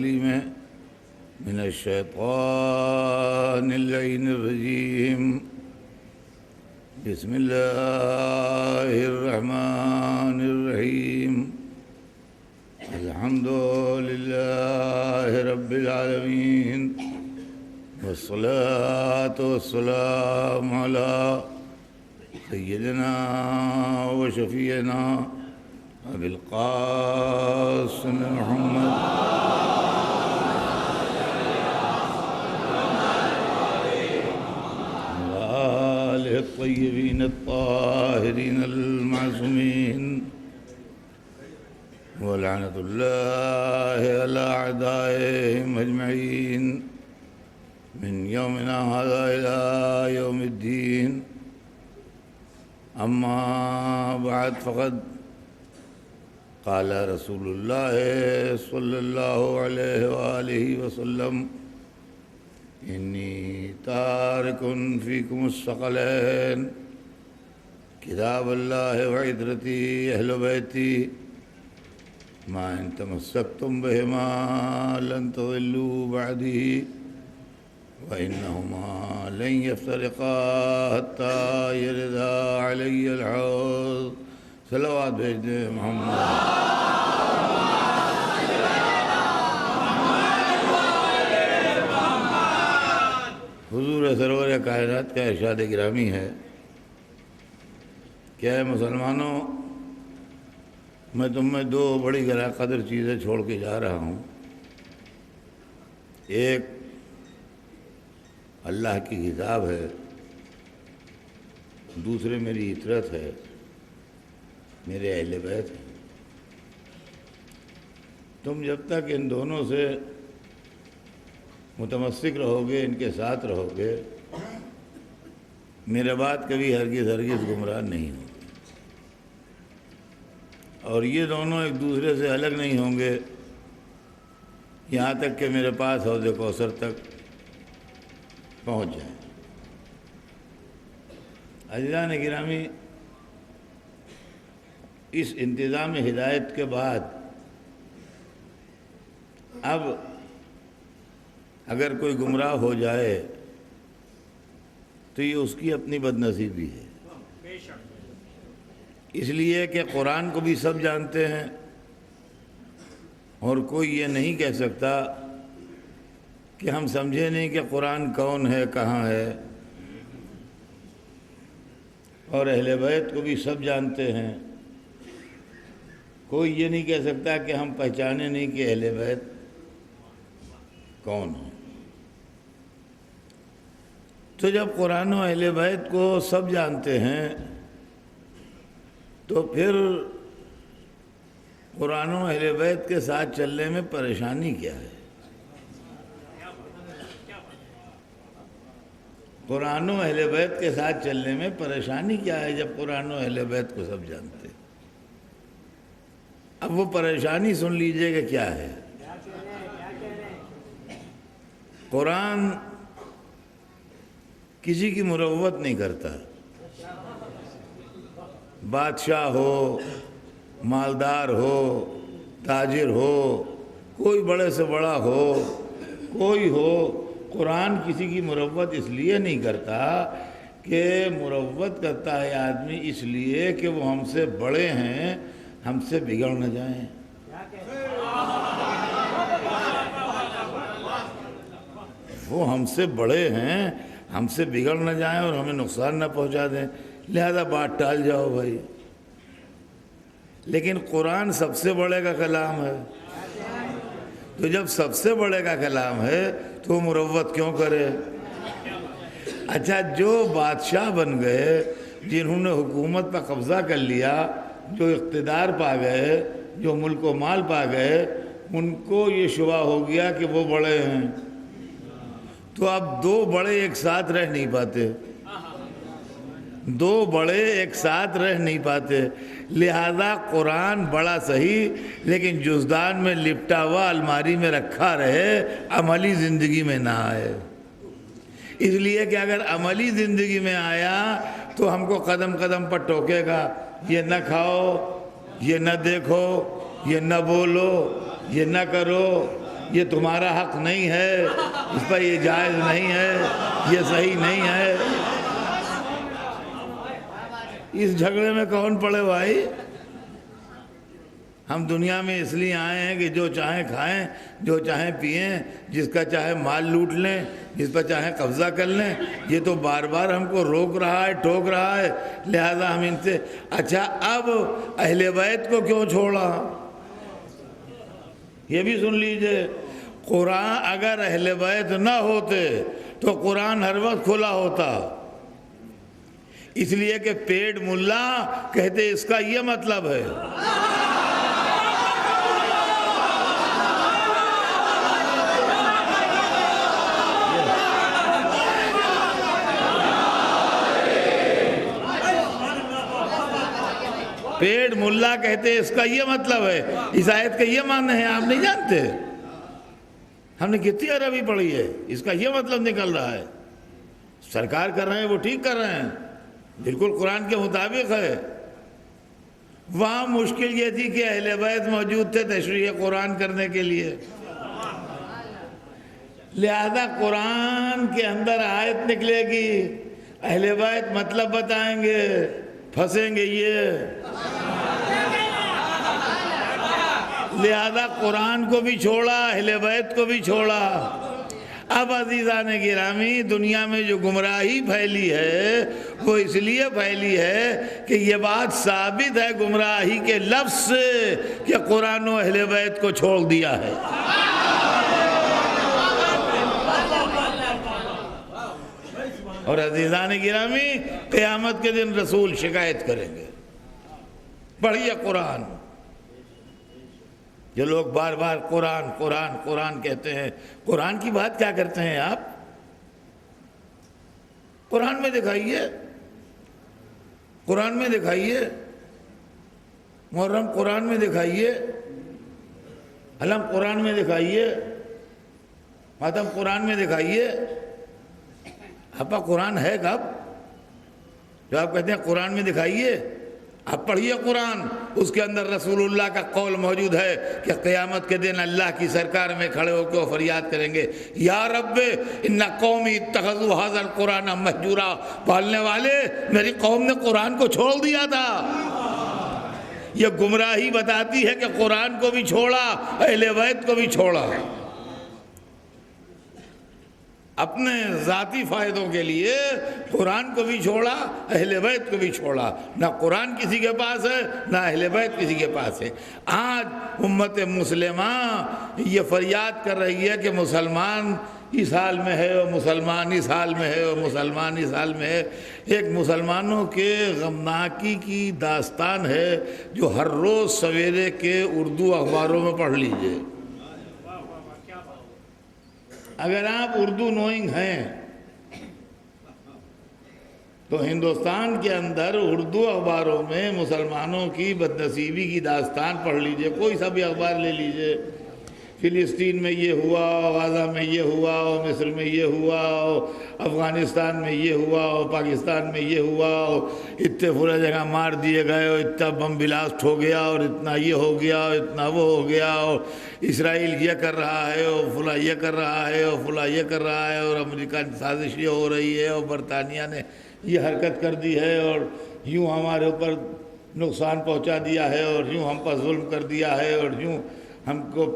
العليم من الشيطان اللعين الرجيم. بسم الله الرحمن الرحيم. الحمد لله رب العالمين، والصلاة والسلام على سيدنا وشفيعنا أبي القاسم محمد وآله الطيبين الطاهرين المعصومين، ولعنة الله على أعدائهم أجمعين من يومنا هذا إلى يوم الدين. أما بعد، فقد قال رسول الله صلى الله عليه وآله وسلم: إني تارك فيكم الثقلين، كتاب الله وعترتي أهل بيتي، ما إن تمسكتم بهما لن تضلوا بعدي، وإنهما لن يفترقا حتى يردا علي الحوض. صلوات بھیج دیں محمد. حضور سرور کائنات کا ارشاد گرامی ہے کہ اے مسلمانوں، میں تم میں دو بڑی گراں قدر چیزیں چھوڑ کے جا رہا ہوں. ایک اللہ کی کتاب ہے، دوسرے میری عطرت ہے، میرے اہل بیت ہیں. تم جب تک ان دونوں سے متمسک رہو گے، ان کے ساتھ رہو گے، میرے بعد کبھی ہرگز گمراہ نہیں ہوں. اور یہ دونوں ایک دوسرے سے الگ نہیں ہوں گے یہاں تک کہ میرے پاس حوض کوثر تک پہنچ جائیں. عزیزان گرامی، اس انتظام ہدایت کے بعد اب اگر کوئی گمراہ ہو جائے تو یہ اس کی اپنی بد نصیبی ہے. اس لیے کہ قرآن کو بھی سب جانتے ہیں اور کوئی یہ نہیں کہہ سکتا کہ ہم سمجھے نہیں کہ قرآن کون ہے، کہاں ہے. اور اہل بیت کو بھی سب جانتے ہیں، کوئی یہ نہیں کہہ سکتا کہ ہم پہچانے نہیں کہ اہل بیت کون ہیں. تو جب قرآن و اہل بیت کو سب جانتے ہیں تو پھر قرآن و اہل بیت کے ساتھ چلنے میں پریشانی کیا ہے؟ قرآن و اہل بیت کے ساتھ چلنے میں پریشانی کیا ہے جب قرآن و اہل بیت کو سب جانتے ہیں؟ اب وہ پریشانی سن لیجئے کہ کیا ہے. قرآن کسی کی مروت نہیں کرتا. بادشاہ ہو، مالدار ہو، تاجر ہو، کوئی بڑے سے بڑا ہو، کوئی ہو، قرآن کسی کی مروت اس لیے نہیں کرتا کہ مروت کرتا ہے آدمی اس لیے کہ وہ ہم سے بڑے ہیں، ہم سے بگڑ نہ جائیں. وہ ہم سے بڑے ہیں، ہم سے بگڑ نہ جائیں اور ہمیں نقصان نہ پہنچا دیں، لہذا بات ٹال جاؤ بھائی. لیکن قرآن سب سے بڑے کا کلام ہے، تو جب سب سے بڑے کا کلام ہے تو مروت کیوں کرے؟ اچھا، جو بادشاہ بن گئے، جنہوں نے حکومت پر قبضہ کر لیا، جو اقتدار پا گئے، جو ملک و مال پا گئے، ان کو یہ شبہ ہو گیا کہ وہ بڑے ہیں، تو اب دو بڑے ایک ساتھ رہ نہیں پاتے. دو بڑے ایک ساتھ رہ نہیں پاتے. لہذا قرآن بڑا صحیح لیکن جزدان میں لپٹا ہوا الماری میں رکھا رہے، عملی زندگی میں نہ آئے. اس لیے کہ اگر عملی زندگی میں آیا تو ہم کو قدم قدم پر ٹوکے گا، یہ نہ کھاؤ، یہ نہ دیکھو، یہ نہ بولو، یہ نہ کرو، یہ تمہارا حق نہیں ہے، اس پر یہ جائز نہیں ہے، یہ صحیح نہیں ہے۔ اس جھگڑے میں کون پڑے بھائی؟ ہم دنیا میں اس لیے آئے ہیں کہ جو چاہیں کھائیں، جو چاہیں پئیں، جس کا چاہے مال لوٹ لیں، جس پر چاہیں قبضہ کر لیں۔ یہ تو بار بار ہم کو روک رہا ہے، ٹوک رہا ہے، لہذا ہم ان سے اچھا اب اہل بیت کو کیوں چھوڑا؟ یہ بھی سن لیجئے، قرآن اگر اہل بیت نہ ہوتے تو قرآن ہر وقت کھلا ہوتا، اس لیے کہ پیڑ ملا کہتے اس کا یہ مطلب ہے۔ پیڑ ملا کہتے اس کا یہ مطلب ہے، اس آیت کا یہ معنی ہے، آپ نہیں جانتے؟ ہم نے کتنی عربی پڑھی ہے، اس کا یہ مطلب نکل رہا ہے۔ سرکار کر رہے ہیں وہ ٹھیک کر رہے ہیں، بالکل قرآن کے مطابق ہے۔ وہاں مشکل یہ تھی کہ اہل بیت موجود تھے تشریح قرآن کرنے کے لیے، لہذا قرآن کے اندر آیت نکلے گی، اہل بیت مطلب بتائیں گے، پھنسیں گے یہ، لہذا قرآن کو بھی چھوڑا، اہل بیت کو بھی چھوڑا۔ اب عزیزان گرامی، دنیا میں جو گمراہی پھیلی ہے وہ اس لیے پھیلی ہے کہ یہ بات ثابت ہے گمراہی کے لفظ سے کہ قرآن و اہل بیت کو چھوڑ دیا ہے۔ اور عزیزان گرامی، قیامت کے دن رسول شکایت کریں گے، پڑھیے قرآن۔ جو لوگ بار بار قرآن قرآن قرآن کہتے ہیں، قرآن کی بات کیا کرتے ہیں آپ؟ قرآن میں دکھائیے، قرآن میں دکھائیے، محرم قرآن میں دکھائیے، علم قرآن میں دکھائیے، ماتم قرآن میں دکھائیے۔ آپ کا قرآن ہے کب جو آپ کہتے ہیں قرآن میں دکھائیے؟ آپ پڑھیے قرآن، اس کے اندر رسول اللہ کا قول موجود ہے کہ قیامت کے دن اللہ کی سرکار میں کھڑے ہو کے وہ فریاد کریں گے، یا رب ان قومی اتخذوا ھذا القرآن مہجورا، پالنے والے میری قوم نے قرآن کو چھوڑ دیا تھا۔ یہ گمراہی بتاتی ہے کہ قرآن کو بھی چھوڑا، اہل بیت کو بھی چھوڑا، اپنے ذاتی فائدوں کے لیے قرآن کو بھی چھوڑا، اہل بیت کو بھی چھوڑا۔ نہ قرآن کسی کے پاس ہے، نہ اہل بیت کسی کے پاس ہے۔ آج امت مسلمہ یہ فریاد کر رہی ہے کہ مسلمان اس حال میں ہے اور مسلمان اس حال میں ہے اور مسلمان اس حال میں ہے۔ ایک مسلمانوں کے غمناکی کی داستان ہے جو ہر روز سویرے کے اردو اخباروں میں پڑھ لیجئے۔ اگر آپ اردو نوئنگ ہیں تو ہندوستان کے اندر اردو اخباروں میں مسلمانوں کی بدنصیبی کی داستان پڑھ لیجئے، کوئی سا بھی اخبار لے لیجئے، فلسطین میں یہ ہوا، غزہ میں یہ ہوا، مصر میں یہ ہوا، افغانستان میں یہ ہوا، پاکستان میں یہ ہوا، اتنے پورے جگہ مار دیے گئے، اور اتنا بم بلاسٹ ہو گیا، اور اتنا یہ ہو گیا، اور اتنا وہ ہو گیا، اور اسرائیل یہ کر رہا ہے، اور فلاں یہ کر رہا ہے، اور فلاں یہ کر رہا ہے، اور امریکہ کی سازش یہ ہو رہی ہے، اور برطانیہ نے یہ حرکت کر دی ہے، اور یوں ہمارے اوپر نقصان پہنچا دیا ہے، اور یوں ہم پر ظلم کر دیا ہے، اور یوں ہم کو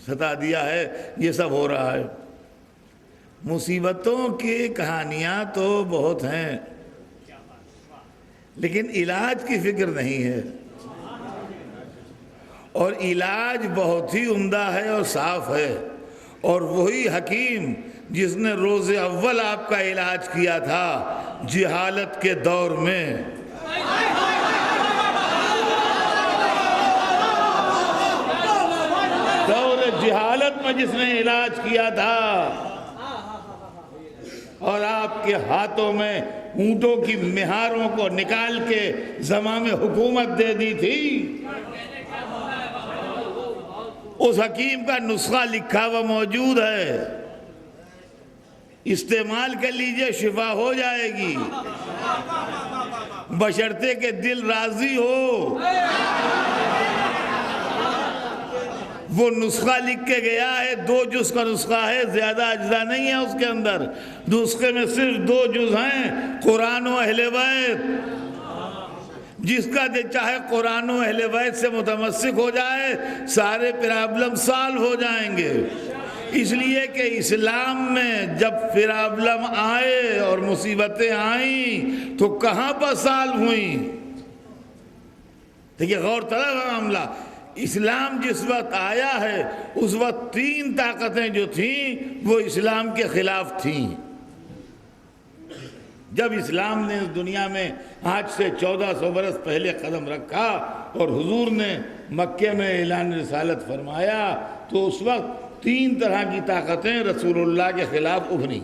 ستا دیا ہے۔ یہ سب ہو رہا ہے۔ مصیبتوں کی کہانیاں تو بہت ہیں، لیکن علاج کی فکر نہیں ہے، اور علاج بہت ہی عمدہ ہے اور صاف ہے، اور وہی حکیم جس نے روز اول آپ کا علاج کیا تھا جہالت کے دور میں، دور جہالت میں جس نے علاج کیا تھا، اور آپ کے ہاتھوں میں اونٹوں کی مہاروں کو نکال کے زمام حکومت دے دی تھی، اس حکیم کا نسخہ لکھا ہوا موجود ہے، استعمال کر لیجئے، شفا ہو جائے گی، بشرطے کہ دل راضی ہو۔ وہ نسخہ لکھ کے گیا ہے، 2 جز کا نسخہ ہے، زیادہ اجزاء نہیں ہے اس کے اندر، نسخے میں صرف 2 جز ہیں، قرآن و اہل بیت۔ جس کا چاہے قرآن و اہل بیت سے متمسک ہو جائے، سارے پرابلم سالو ہو جائیں گے۔ اس لیے کہ اسلام میں جب پرابلم آئے اور مصیبتیں آئیں تو کہاں پر سالو ہوئیں؟ دیکھیے غور طلب ہے معاملہ۔ اسلام جس وقت آیا ہے اس وقت 3 طاقتیں جو تھیں وہ اسلام کے خلاف تھیں۔ جب اسلام نے اس دنیا میں آج سے 1400 برس پہلے قدم رکھا اور حضور نے مکے میں اعلان رسالت فرمایا تو اس وقت 3 طرح کی طاقتیں رسول اللہ کے خلاف ابھری۔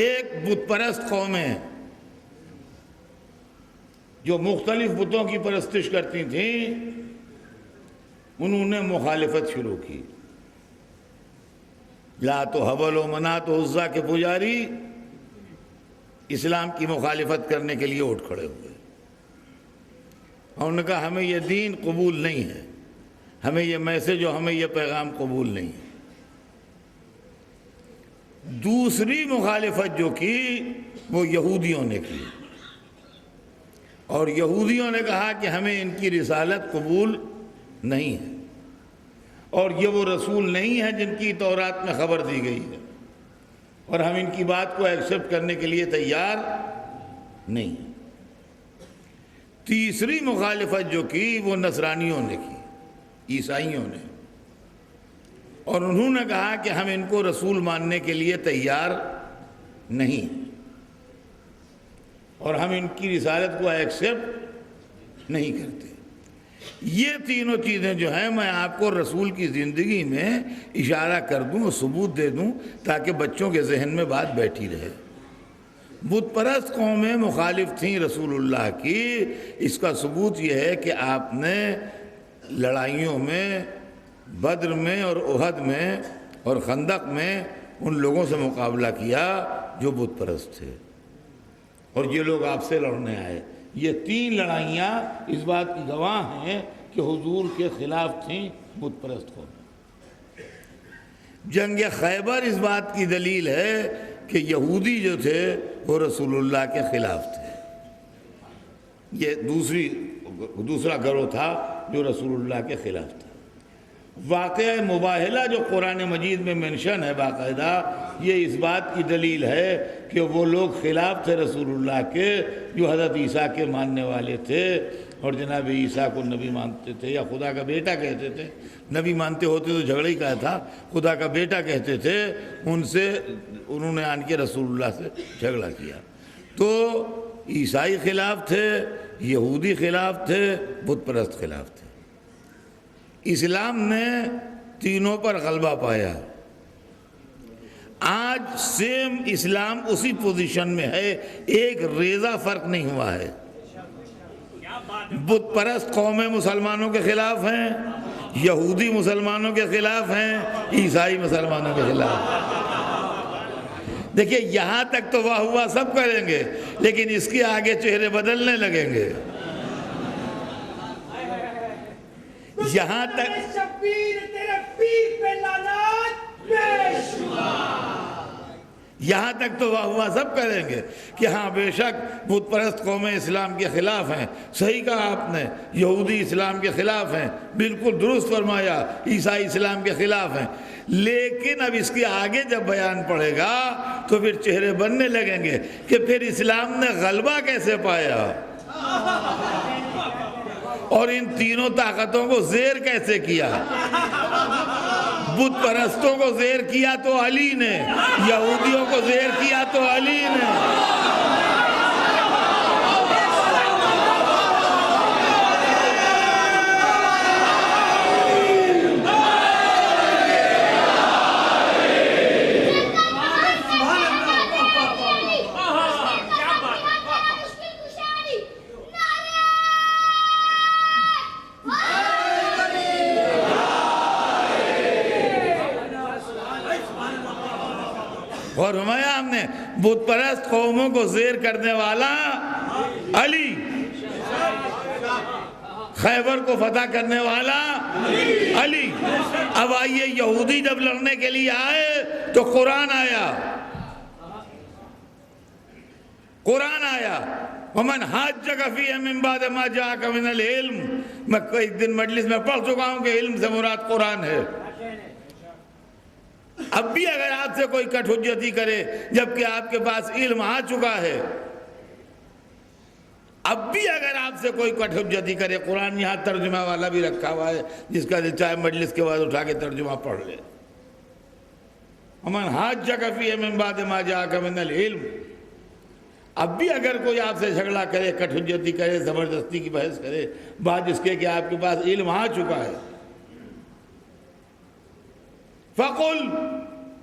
ایک بت پرست قومیں جو مختلف بتوں کی پرستش کرتی تھیں، انہوں نے مخالفت شروع کی۔ لات و حبل و منات و عزا کے پجاری اسلام کی مخالفت کرنے کے لیے اٹھ کھڑے ہوئے اور انہوں نے کہا ہمیں یہ دین قبول نہیں ہے، ہمیں یہ میسج اور ہمیں یہ پیغام قبول نہیں ہے۔ دوسری مخالفت جو کی وہ یہودیوں نے کی، اور یہودیوں نے کہا کہ ہمیں ان کی رسالت قبول نہیں ہے، اور یہ وہ رسول نہیں ہے جن کی تورات میں خبر دی گئی ہے، اور ہم ان کی بات کو ایکسپٹ کرنے کے لیے تیار نہیں ہیں۔ تیسری مخالفت جو کی وہ نصرانیوں نے کی، عیسائیوں نے، اور انہوں نے کہا کہ ہم ان کو رسول ماننے کے لیے تیار نہیں، اور ہم ان کی رسالت کو ایکسپٹ نہیں کرتے۔ یہ تینوں چیزیں جو ہیں میں آپ کو رسول کی زندگی میں اشارہ کر دوں اور ثبوت دے دوں تاکہ بچوں کے ذہن میں بات بیٹھی رہے۔ بت پرست قومیں مخالف تھیں رسول اللہ کی، اس کا ثبوت یہ ہے کہ آپ نے لڑائیوں میں، بدر میں اور احد میں اور خندق میں ان لوگوں سے مقابلہ کیا جو بت پرست تھے، اور یہ لوگ آپ سے لڑنے آئے۔ یہ 3 لڑائیاں اس بات کی گواہ ہیں کہ حضور کے خلاف تھیں بت پرست قومیں۔ جنگ خیبر اس بات کی دلیل ہے کہ یہودی جو تھے وہ رسول اللہ کے خلاف تھے۔ یہ دوسرا گروہ تھا جو رسول اللہ کے خلاف تھا۔ واقعہ مباہلہ جو قرآن مجید میں منشن ہے باقاعدہ، یہ اس بات کی دلیل ہے کہ وہ لوگ خلاف تھے رسول اللہ کے جو حضرت عیسیٰ کے ماننے والے تھے اور جناب عیسیٰ کو نبی مانتے تھے یا خدا کا بیٹا کہتے تھے۔ نبی مانتے ہوتے تو جھگڑا ہی کہا تھا، خدا کا بیٹا کہتے تھے، ان سے انہوں نے آن کے رسول اللہ سے جھگڑا کیا۔ تو عیسائی خلاف تھے، یہودی خلاف تھے، بت پرست خلاف تھے۔ اسلام نے تینوں پر غلبہ پایا۔ آج سیم اسلام اسی پوزیشن میں ہے، ایک ریزہ فرق نہیں ہوا ہے۔ بت پرست قومیں مسلمانوں کے خلاف ہیں، یہودی مسلمانوں کے خلاف ہیں، عیسائی مسلمانوں کے خلاف۔ دیکھیے یہاں تک تو واہ ہوا سب کریں گے، لیکن اس کے آگے چہرے بدلنے لگیں گے۔ یہاں تک تو واہ ہوا سب کریں گے کہ ہاں بے شک بت پرست قومیں اسلام کے خلاف ہیں، صحیح کہا آپ نے، یہودی اسلام کے خلاف ہیں، بالکل درست فرمایا، عیسائی اسلام کے خلاف ہیں۔ لیکن اب اس کے آگے جب بیان پڑے گا تو پھر چہرے بننے لگیں گے کہ پھر اسلام نے غلبہ کیسے پایا اور ان تینوں طاقتوں کو زیر کیسے کیا۔ بت پرستوں کو زیر کیا تو علی نے، یہودیوں کو زیر کیا تو علی نے۔ اور فرمایا ہم نے بت پرست قوموں کو زیر کرنے والا علی، خیبر کو فتح کرنے والا علی۔ اب آئیے، یہودی جب لڑنے کے لیے آئے تو قرآن آیا، قرآن آیا وَمَنْ حَاجَّكَ فِيهِ مِنْ بَعْدِ مَا جَاءَكَ مِنَ الْعِلْمِ۔ میں ایک دن مجلس میں پڑھ چکا ہوں کہ علم سے مراد قرآن ہے۔ اب بھی اگر آپ سے کوئی کٹ حجتی کرے جبکہ آپ کے پاس علم آ چکا ہے، اب بھی اگر آپ سے کوئی کٹ حجتی کرے، قرآن یہاں ترجمہ والا بھی رکھا ہوا ہے جس کا چاہے مجلس کے بعد اٹھا کے ترجمہ پڑھ لے۔ وَمَنْ حَاجَّكَ فِيهِ مِنْ بَعْدِ مَا جَاءَكَ مِنَ الْعِلْمِ۔ اب بھی اگر کوئی آپ سے جھگڑا کرے، کٹ حجتی کرے، زبردستی کی بحث کرے، بات اس کے کہ آپ کے پاس علم آ چکا ہے، فَقُلْ،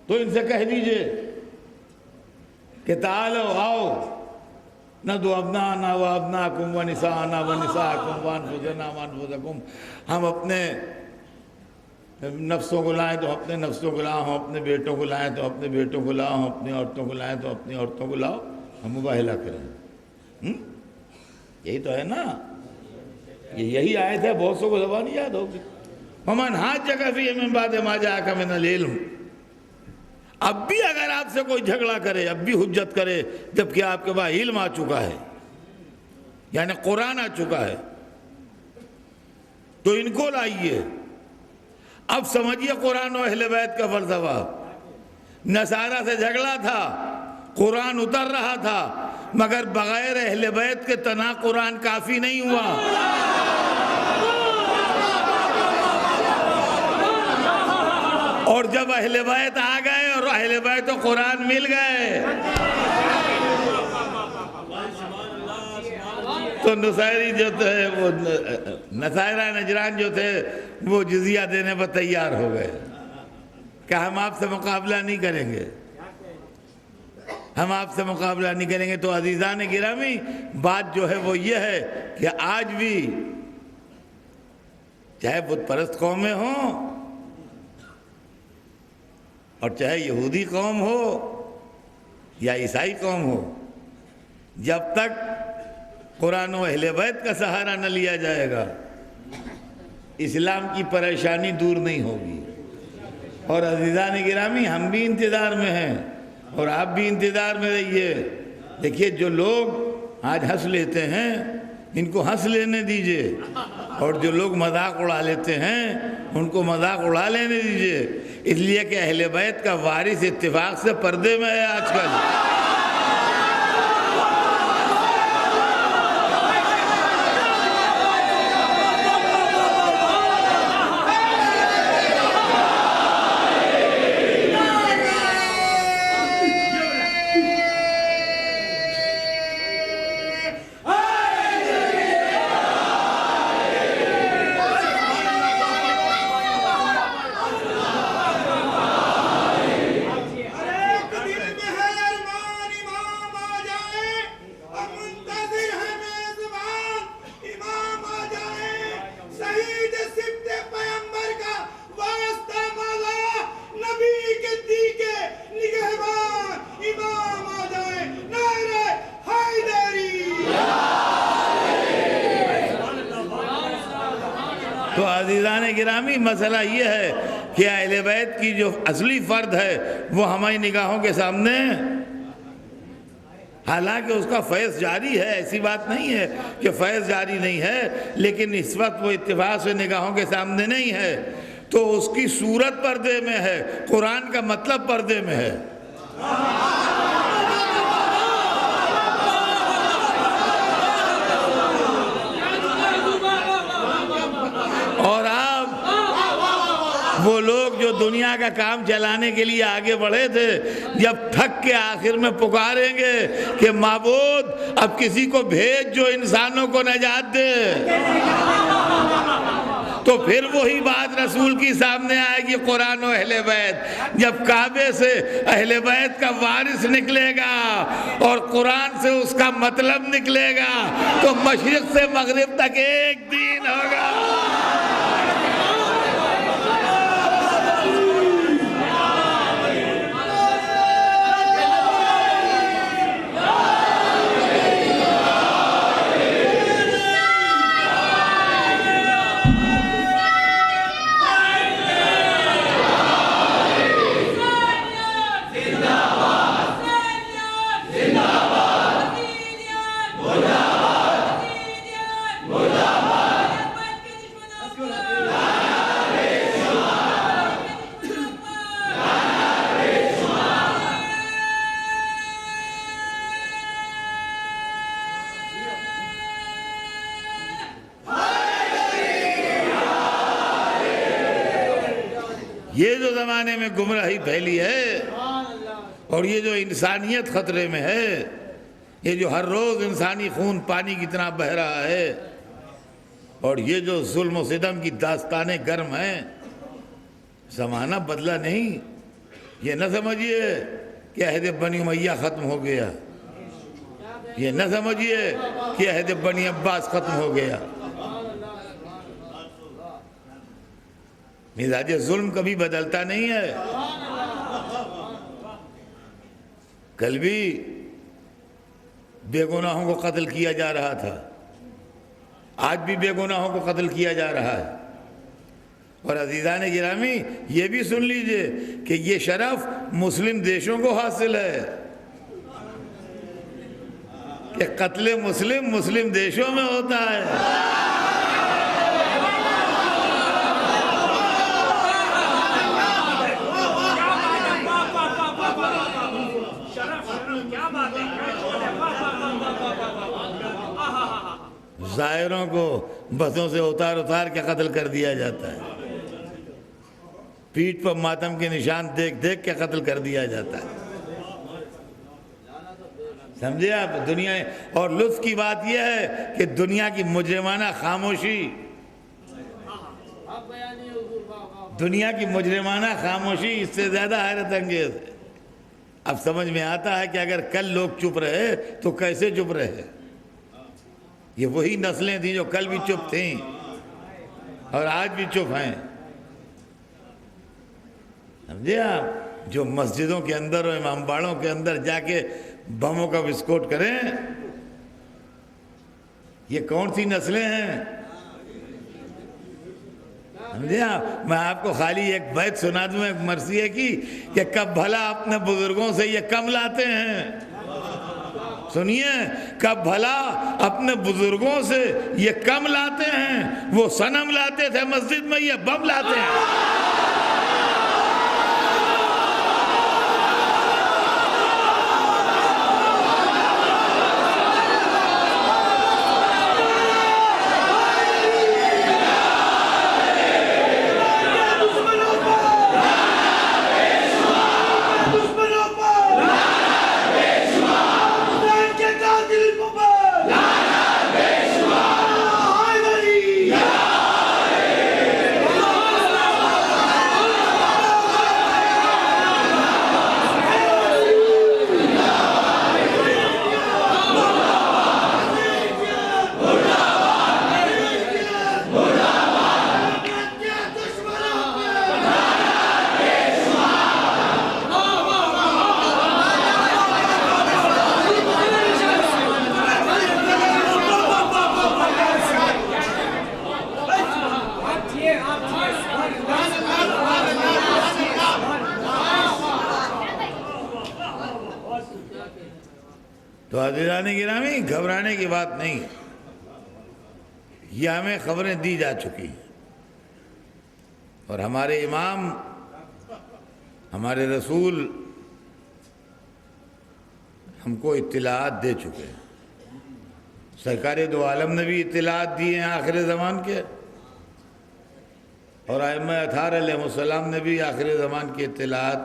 تو ان سے کہہ دیجئے کہ تعالوا آؤ، نَدْعُ أَبْنَاءَنَا وَأَبْنَاءَكُمْ وَنِسَاءَنَا وَنِسَاءَكُمْ وَأَنفُسَنَا وَأَنفُسَكُمْ۔ ہم اپنے نفسوں کو لائیں تو اپنے نفسوں کو لاؤ، ہم اپنے بیٹوں کو لائیں تو اپنے بیٹوں کو لاؤ، ہم اپنی عورتوں کو لائیں تو اپنی عورتوں کو لاؤ، ہم مباہلہ کریں۔ یہی تو ہے نا، یہی آیت ہے، بہت سو کو زبان یاد ہوگی۔ وَمَنْ حَاجَّكَ فِيهِ مِنْ بَعْدِ مَا جَاءَكَ مِنَ الْعِلْمِ۔ اب بھی اگر آپ سے کوئی جھگڑا کرے، اب بھی حجت کرے جبکہ آپ کے پاس علم آ چکا ہے، یعنی قرآن آ چکا ہے، تو ان کو لائیے۔ اب سمجھیے قرآن و اہل بیت کا فلسفہ۔ نصارہ سے جھگڑا تھا، قرآن اتر رہا تھا، مگر بغیر اہل بیت کے تنہا قرآن کافی نہیں ہوا۔ اور جب اہل بیت آ گئے اور اہل بیت و قرآن مل گئے تو نصیری جو تھے، وہ نصارہ نجران جو تھے، وہ جزیہ دینے پر تیار ہو گئے کہ ہم آپ سے مقابلہ نہیں کریں گے، ہم آپ سے مقابلہ نہیں کریں گے۔ تو عزیزان گرامی، بات جو ہے وہ یہ ہے کہ آج بھی چاہے بت پرست قومیں ہوں اور چاہے یہودی قوم ہو یا عیسائی قوم ہو، جب تک قرآن و اہل بیت کا سہارا نہ لیا جائے گا، اسلام کی پریشانی دور نہیں ہوگی۔ اور عزیزان گرامی، ہم بھی انتظار میں ہیں اور آپ بھی انتظار میں رہیے۔ دیکھیے، جو لوگ آج ہنس لیتے ہیں ان کو ہنس لینے دیجئے، اور جو لوگ مذاق اڑا لیتے ہیں ان کو مذاق اڑا لینے دیجئے، اس لیے کہ اہل بیت کا وارث اتفاق سے پردے میں ہے آج کل۔ تو عزیزان گرامی، مسئلہ یہ ہے کہ اہل بیت کی جو اصلی فرد ہے وہ ہماری نگاہوں کے سامنے، حالانکہ اس کا فیض جاری ہے، ایسی بات نہیں ہے کہ فیض جاری نہیں ہے، لیکن اس وقت وہ اتفاق سے نگاہوں کے سامنے نہیں ہے، تو اس کی صورت پردے میں ہے، قرآن کا مطلب پردے میں ہے۔ اور آپ وہ لوگ جو دنیا کا کام چلانے کے لیے آگے بڑھے تھے، جب تھک کے آخر میں پکاریں گے کہ معبود اب کسی کو بھیج جو انسانوں کو نجات دے، تو پھر وہی بات رسول کی سامنے آئے گی، قرآن و اہل بیت۔ جب کعبے سے اہل بیت کا وارث نکلے گا اور قرآن سے اس کا مطلب نکلے گا تو مشرق سے مغرب تک ایک دین ہوگا۔ یہ جو زمانے میں گمراہی پھیلی ہے اور یہ جو انسانیت خطرے میں ہے، یہ جو ہر روز انسانی خون پانی کی طرح بہہ رہا ہے، اور یہ جو ظلم و ستم کی داستانیں گرم ہیں، زمانہ بدلا نہیں۔ یہ نہ سمجھیے کہ عہد بنی امیہ ختم ہو گیا، یہ نہ سمجھیے کہ عہد بنی عباس ختم ہو گیا۔ مزاج ظلم کبھی بدلتا نہیں ہے۔ کل بھی بے گناہوں کو قتل کیا جا رہا تھا، آج بھی بے گناہوں کو قتل کیا جا رہا ہے۔ اور عزیزان گرامی یہ بھی سن لیجئے کہ یہ شرف مسلم دیشوں کو حاصل ہے کہ قتل مسلم مسلم دیشوں میں ہوتا ہے۔ ظاہروں کو بسوں سے اتار کے قتل کر دیا جاتا ہے، پیٹھ پر ماتم کے نشان دیکھ کے قتل کر دیا جاتا ہے۔ سمجھے آپ؟ دنیا، اور لطف کی بات یہ ہے کہ دنیا کی مجرمانہ خاموشی، دنیا کی مجرمانہ خاموشی اس سے زیادہ حیرت انگیز ہے۔ اب سمجھ میں آتا ہے کہ اگر کل لوگ چپ رہے تو کیسے چپ رہے۔ یہ وہی نسلیں تھیں جو کل بھی چپ تھیں اور آج بھی چپ ہیں۔ سمجھے آپ؟ جو مسجدوں کے اندر اور امام باڑوں کے اندر جا کے بموں کا وسکوٹ کریں، یہ کون سی نسلیں ہیں؟ سمجھے آپ؟ میں آپ کو خالی ایک بیت سنا دوں ایک مرثیے کی کہ کب بھلا اپنے بزرگوں سے یہ کم لاتے ہیں۔ سنیے، کب بھلا اپنے بزرگوں سے یہ کم لاتے ہیں، وہ صنم لاتے تھے مسجد میں، یہ بم لاتے ہیں۔ تو عزیزان گرامی گھبرانے کی بات نہیں، یہ ہمیں خبریں دی جا چکی ہیں اور ہمارے امام، ہمارے رسول ہم کو اطلاعات دے چکے ہیں۔ سرکار دو عالم نے بھی اطلاعات دی ہیں آخر زمان کے، اور ائمہ اطہار علیہ السلام نے بھی آخر زمان کی اطلاعات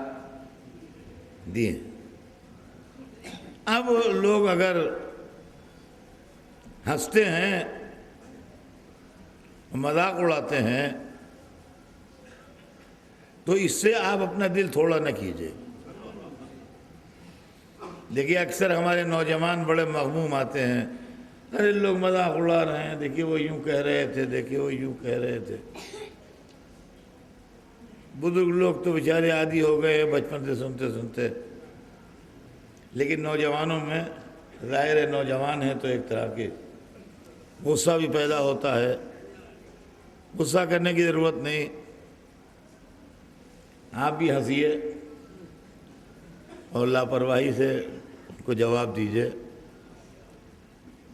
دی ہیں۔ اب لوگ اگر ہنستے ہیں، مذاق اڑاتے ہیں، تو اس سے آپ اپنا دل تھوڑا نہ کیجئے۔ دیکھیے اکثر ہمارے نوجوان بڑے مغموم آتے ہیں، ارے لوگ مذاق اڑا رہے ہیں، دیکھیے وہ یوں کہہ رہے تھے، دیکھیے وہ یوں کہہ رہے تھے۔ بزرگ لوگ تو بیچارے عادی ہو گئے بچپن سے سنتے سنتے، لیکن نوجوانوں میں ظاہر ہے نوجوان ہیں تو ایک طرح کے غصہ بھی پیدا ہوتا ہے۔ غصہ کرنے کی ضرورت نہیں، آپ بھی ہنسیے اور لاپرواہی سے ان کو جواب دیجئے،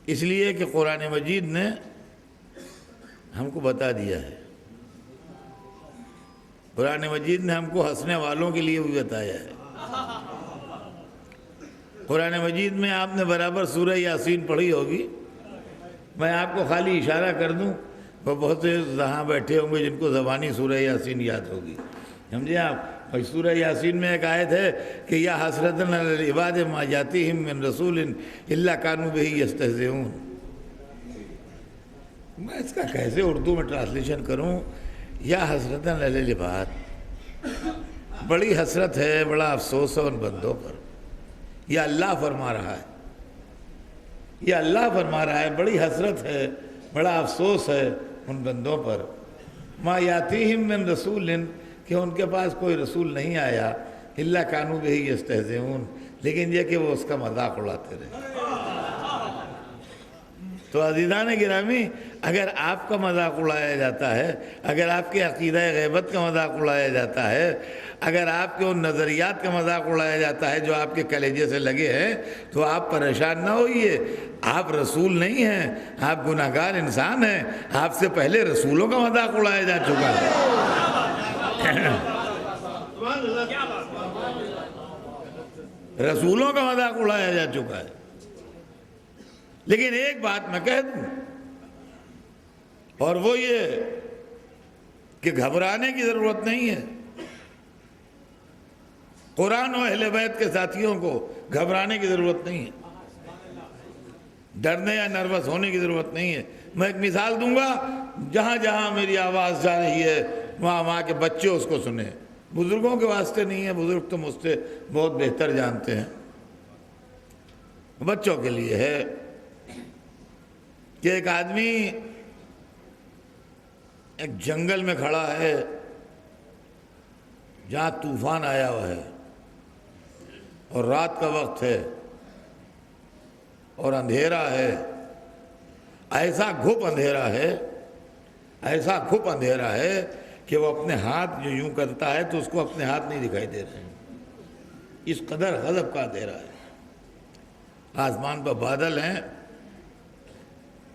اس لیے کہ قرآن مجید نے ہم کو بتا دیا ہے، قرآن مجید نے ہم کو ہنسنے والوں کے لیے بھی بتایا ہے۔ قرآن مجید میں آپ نے برابر سورہ یاسین پڑھی ہوگی، میں آپ کو خالی اشارہ کر دوں، وہ بہت سے یہاں بیٹھے ہوں گے جن کو زبانی سورہ یاسین یاد ہوگی۔ سمجھے آپ؟ اور سورہ یاسین میں ایک آیت ہے کہ یا حسرتن علی العباد ما یاتیہم من رسول الا کانوا بہ یستہزئون. میں اس کا کیسے اردو میں ٹرانسلیشن کروں؟ یا حسرتن علی العباد، بڑی حسرت ہے، بڑا افسوس ہے ان بندوں پر. یہ اللہ فرما رہا ہے، یہ اللہ فرما رہا ہے، بڑی حسرت ہے، بڑا افسوس ہے ان بندوں پر. ما یاتیہم من رسول، کہ ان کے پاس کوئی رسول نہیں آیا، الا کانوا بہ یستہزئون، لیکن یہ کہ وہ اس کا مذاق اڑاتے رہے. تو عزیزان گرامی، اگر آپ کا مذاق اڑایا جاتا ہے، اگر آپ کے عقیدہ غیبت کا مذاق اڑایا جاتا ہے، اگر آپ کے ان نظریات کا مذاق اڑایا جاتا ہے جو آپ کے کلیجے سے لگے ہیں، تو آپ پریشان نہ ہوئیے. آپ رسول نہیں ہیں، آپ گناہگار انسان ہیں. آپ سے پہلے رسولوں کا مذاق اڑایا جا چکا ہے. رسولوں کا مذاق اڑایا جا چکا ہے. لیکن ایک بات میں کہہ دوں، اور وہ یہ کہ گھبرانے کی ضرورت نہیں ہے. قرآن و اہل بیت کے ساتھیوں کو گھبرانے کی ضرورت نہیں ہے، ڈرنے یا نروس ہونے کی ضرورت نہیں ہے. میں ایک مثال دوں گا، جہاں جہاں میری آواز جا رہی ہے وہاں کے بچے اس کو سنیں. بزرگوں کے واسطے نہیں ہے، بزرگ تو مجھ سے بہت بہتر جانتے ہیں. بچوں کے لیے ہے کہ ایک آدمی ایک جنگل میں کھڑا ہے جہاں طوفان آیا ہوا ہے اور رات کا وقت ہے اور اندھیرا ہے. ایسا گھپ اندھیرا ہے، ایسا گھپ اندھیرا ہے کہ وہ اپنے ہاتھ جو یوں کرتا ہے تو اس کو اپنے ہاتھ نہیں دکھائی دے رہے ہیں. اس قدر غضب کا اندھیرا ہے. آسمان پر بادل ہیں،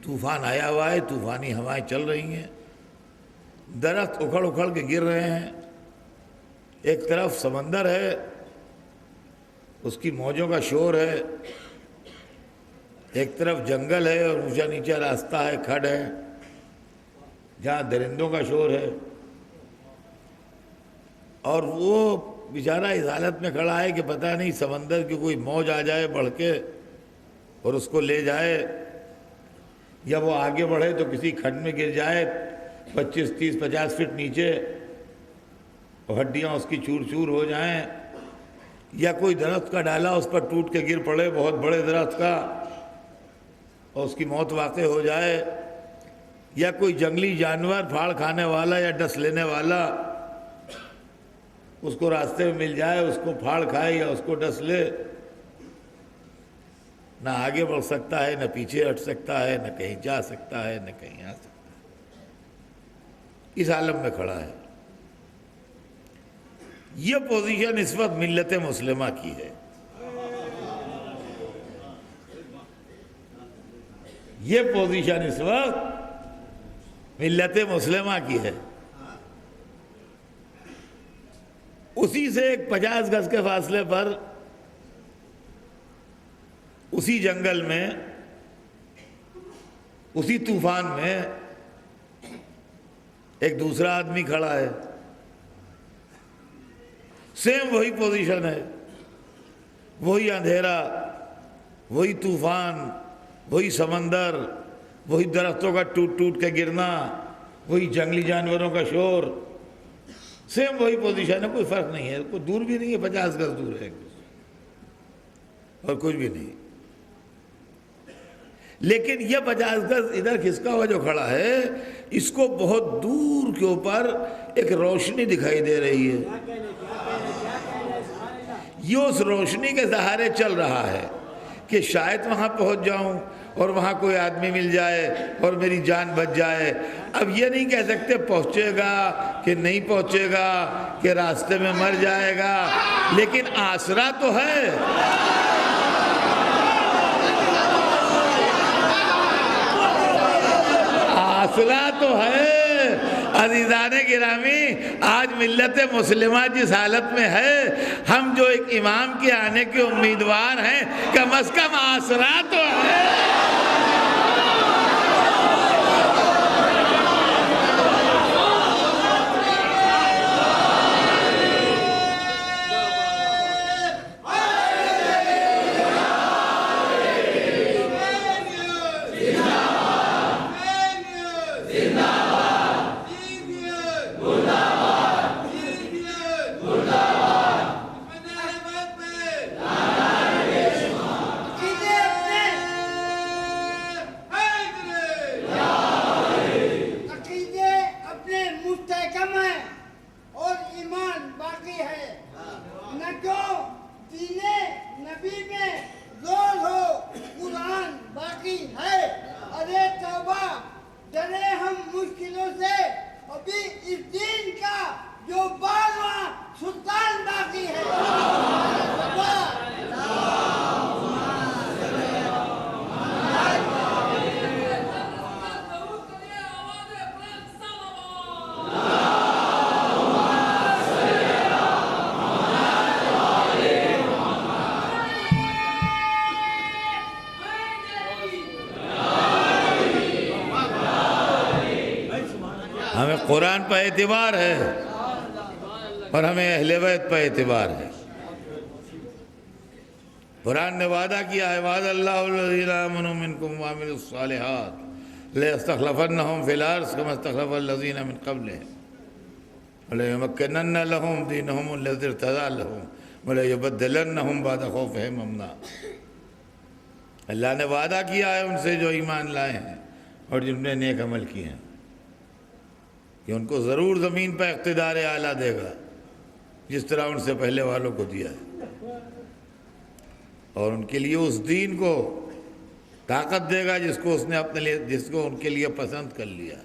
طوفان آیا ہوا ہے، طوفانی ہوائیں چل رہی ہیں، درخت اکھڑ اکھڑ کے گر رہے ہیں. ایک طرف سمندر ہے، اس کی موجوں کا شور ہے، ایک طرف جنگل ہے اور اونچا نیچا راستہ ہے، کھڈ ہے جہاں درندوں کا شور ہے. اور وہ بیچارہ اس حالت میں کھڑا ہے کہ پتہ نہیں سمندر کی کوئی موج آ جائے بڑھ کے اور اس کو لے جائے، یا وہ آگے بڑھے تو کسی کھڈ میں گر جائے 25, 30, 50 فٹ نیچے اور ہڈیاں اس کی چور چور ہو جائیں، یا کوئی درخت کا ڈالا اس پر ٹوٹ کے گر پڑے، بہت بڑے درخت کا، اور اس کی موت واقع ہو جائے، یا کوئی جنگلی جانور پھاڑ کھانے والا یا ڈس لینے والا اس کو راستے میں مل جائے، اس کو پھاڑ کھائے یا اس کو ڈس لے. نہ آگے بڑھ سکتا ہے، نہ پیچھے ہٹ سکتا ہے، نہ کہیں جا سکتا ہے، نہ کہیں آ سکتا ہے. اس عالم میں کھڑا ہے. یہ پوزیشن اس وقت ملت مسلمہ کی ہے. یہ پوزیشن اس وقت ملت مسلمہ کی ہے. اسی سے ایک 50 گز کے فاصلے پر اسی جنگل میں، اسی طوفان میں ایک دوسرا آدمی کھڑا ہے. سیم وہی پوزیشن ہے، وہی اندھیرا، وہی طوفان، وہی سمندر، وہی درختوں کا ٹوٹ ٹوٹ کے گرنا، وہی جنگلی جانوروں کا شور. سیم وہی پوزیشن ہے، کوئی فرق نہیں ہے، کوئی دور بھی نہیں ہے، 50 گز دور ہے اور کچھ بھی نہیں. لیکن یہ 50 گز ادھر کھسکا ہوا جو کھڑا ہے، اس کو بہت دور کے اوپر ایک روشنی دکھائی دے رہی ہے. یہ اس روشنی کے سہارے چل رہا ہے کہ شاید وہاں پہنچ جاؤں اور وہاں کوئی آدمی مل جائے اور میری جان بچ جائے. اب یہ نہیں کہہ سکتے پہنچے گا کہ نہیں پہنچے گا، کہ راستے میں مر جائے گا، لیکن آسرا تو ہے. آسرا تو ہے. عزیزان گرامی، آج ملت مسلمہ جس حالت میں ہے، ہم جو ایک امام کے آنے کے امیدوار ہیں، کم از کم آسرا تو ہے. قرآن پر اعتبار ہے اور ہمیں اہل بیت پر اعتبار ہے۔ قرآن نے وعدہ کیا ہے وعد اللہ الذین آمنوا منکم وعملوا الصالحات ليستخلفنهم في الارض كما استخلف الذین من قبلهم وليمكنن لهم دینهم الذی ارتضى لهم وليبدلنهم بعد خوفهم امنا۔ اللہ نے وعدہ کیا ہے ان سے جو ایمان لائے ہیں اور جن نے نیک عمل کیے ہیں کہ ان کو ضرور زمین پر اقتدار اعلیٰ دے گا جس طرح ان سے پہلے والوں کو دیا ہے، اور ان کے لیے اس دین کو طاقت دے گا جس کو اس نے اپنے لیے، جس کو ان کے لیے پسند کر لیا،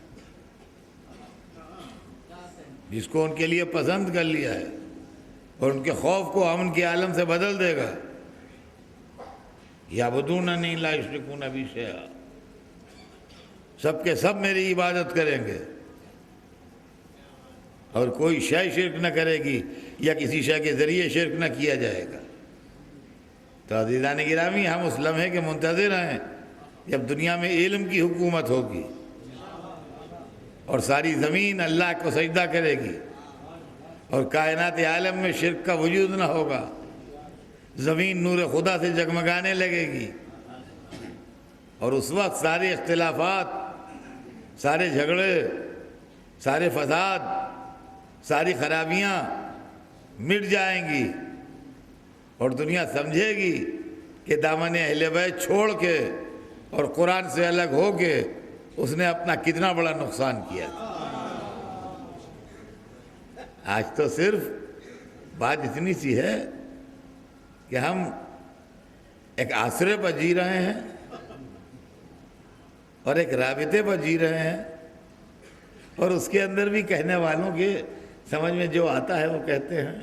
جس کو ان کے لیے پسند کر لیا ہے، اور ان کے خوف کو امن کے عالم سے بدل دے گا۔ یعبدوننی لا یشرکون بی شیئا، سب کے سب میری عبادت کریں گے اور کوئی شے شرک نہ کرے گی یا کسی شے کے ذریعے شرک نہ کیا جائے گا۔ تو عزیزان گرامی، ہم اس لمحے کے منتظر ہیں جب دنیا میں علم کی حکومت ہوگی اور ساری زمین اللہ کو سجدہ کرے گی اور کائنات عالم میں شرک کا وجود نہ ہوگا، زمین نور خدا سے جگمگانے لگے گی، اور اس وقت سارے اختلافات، سارے جھگڑے، سارے فساد، ساری خرابیاں مٹ جائیں گی، اور دنیا سمجھے گی کہ دامن اہل بیت چھوڑ کے اور قرآن سے الگ ہو کے اس نے اپنا کتنا بڑا نقصان کیا۔ آج تو صرف بات اتنی سی ہے کہ ہم ایک آسرے پر جی رہے ہیں اور ایک رابطے پر جی رہے ہیں، اور اس کے اندر بھی کہنے والوں کے سمجھ میں جو آتا ہے وہ کہتے ہیں،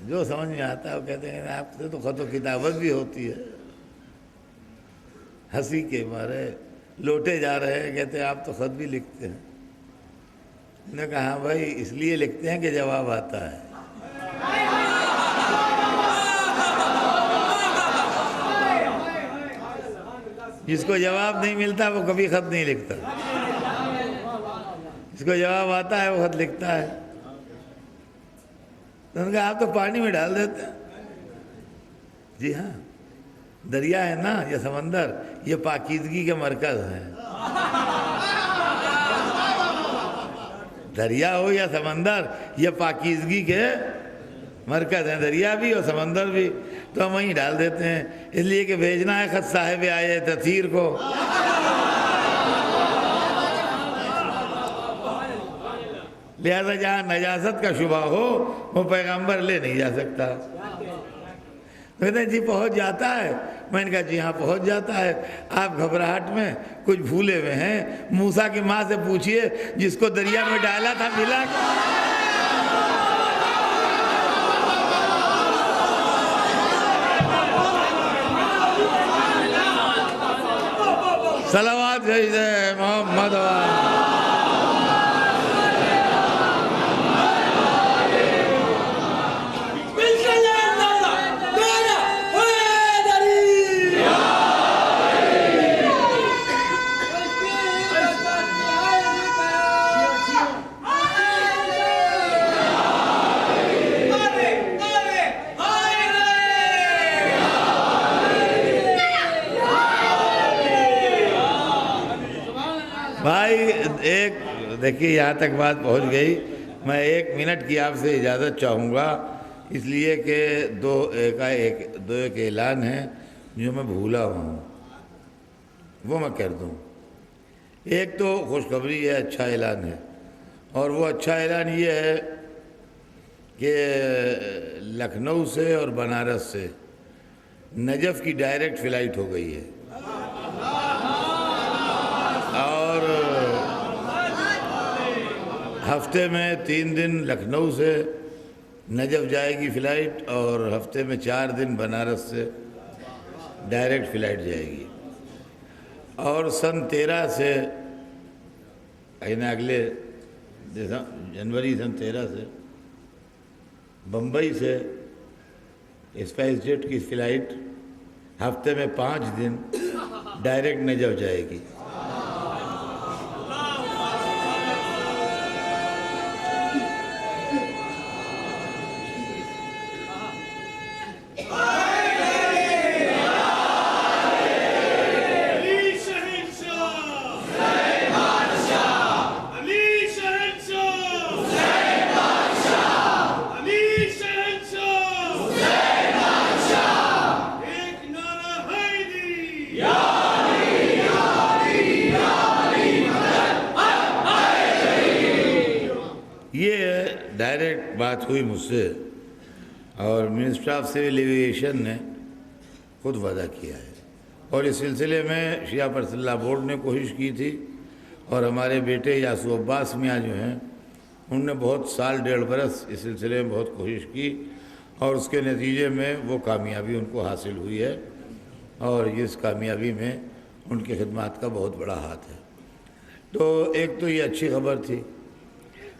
جو سمجھ میں آتا ہے وہ کہتے ہیں آپ سے تو خط و کتابت بھی ہوتی ہے، ہنسی کے مارے لوٹے جا رہے ہیں، کہتے ہیں آپ تو خط بھی لکھتے ہیں۔ انہوں نے کہا ہاں بھائی اس لیے لکھتے ہیں کہ جواب آتا ہے۔ جس کو جواب نہیں ملتا وہ کبھی خط نہیں لکھتا، جس کو جواب آتا ہے وہ خط لکھتا ہے۔ تو انہوں نے کہا آپ تو پانی میں ڈال دیتے ہیں۔ جی ہاں، دریا ہے نا یا سمندر، یہ پاکیزگی کے مرکز ہیں۔ دریا ہو یا سمندر، یہ پاکیزگی کے مرکز ہیں، دریا بھی اور سمندر بھی، تو ہم وہیں ڈال دیتے ہیں، اس لیے کہ بھیجنا ہے خط صاحب آئے تطہیر کو۔ لہذا جہاں نجاست کا شبہ ہو وہ پیغمبر لے نہیں جا سکتا۔ کہتے ہیں جی پہنچ جاتا ہے، میں نے کہا جی ہاں پہنچ جاتا ہے، آپ گھبراہٹ میں کچھ بھولے ہوئے ہیں، موسیٰ کی ماں سے پوچھئے جس کو دریا میں ڈالا تھا ملا۔ صلوات بھیجے محمد بھائی ایک دیکھیے یہاں تک بات پہنچ گئی، میں 1 منٹ کی آپ سے اجازت چاہوں گا، اس لیے کہ دو ایک اعلان ہیں جو میں بھولا ہوں، وہ میں کر دوں۔ ایک تو خوشخبری ہے، اچھا اعلان ہے، اور وہ اچھا اعلان یہ ہے کہ لکھنؤ سے اور بنارس سے نجف کی ڈائریکٹ فلائٹ ہو گئی ہے، اور ہفتے میں 3 دن لکھنؤ سے نجف جائے گی فلائٹ، اور ہفتے میں 4 دن بنارس سے ڈائریکٹ فلائٹ جائے گی، اور سن 13 سے یعنی اگلے جنوری سن 13 سے بمبئی سے اسپائس جیٹ کی فلائٹ ہفتے میں 5 دن ڈائریکٹ نجف جائے گی۔ یہ ڈائریکٹ بات ہوئی مجھ سے اور منسٹر آف سول ایویشن نے خود وعدہ کیا ہے، اور اس سلسلے میں شیعہ پرسنل لا بورڈ نے کوشش کی تھی، اور ہمارے بیٹے یاسو عباس میاں جو ہیں انہوں نے بہت سال 1.5 برس اس سلسلے میں بہت کوشش کی، اور اس کے نتیجے میں وہ کامیابی ان کو حاصل ہوئی ہے، اور اس کامیابی میں ان کی خدمات کا بہت بڑا ہاتھ ہے۔ تو ایک تو یہ اچھی خبر تھی۔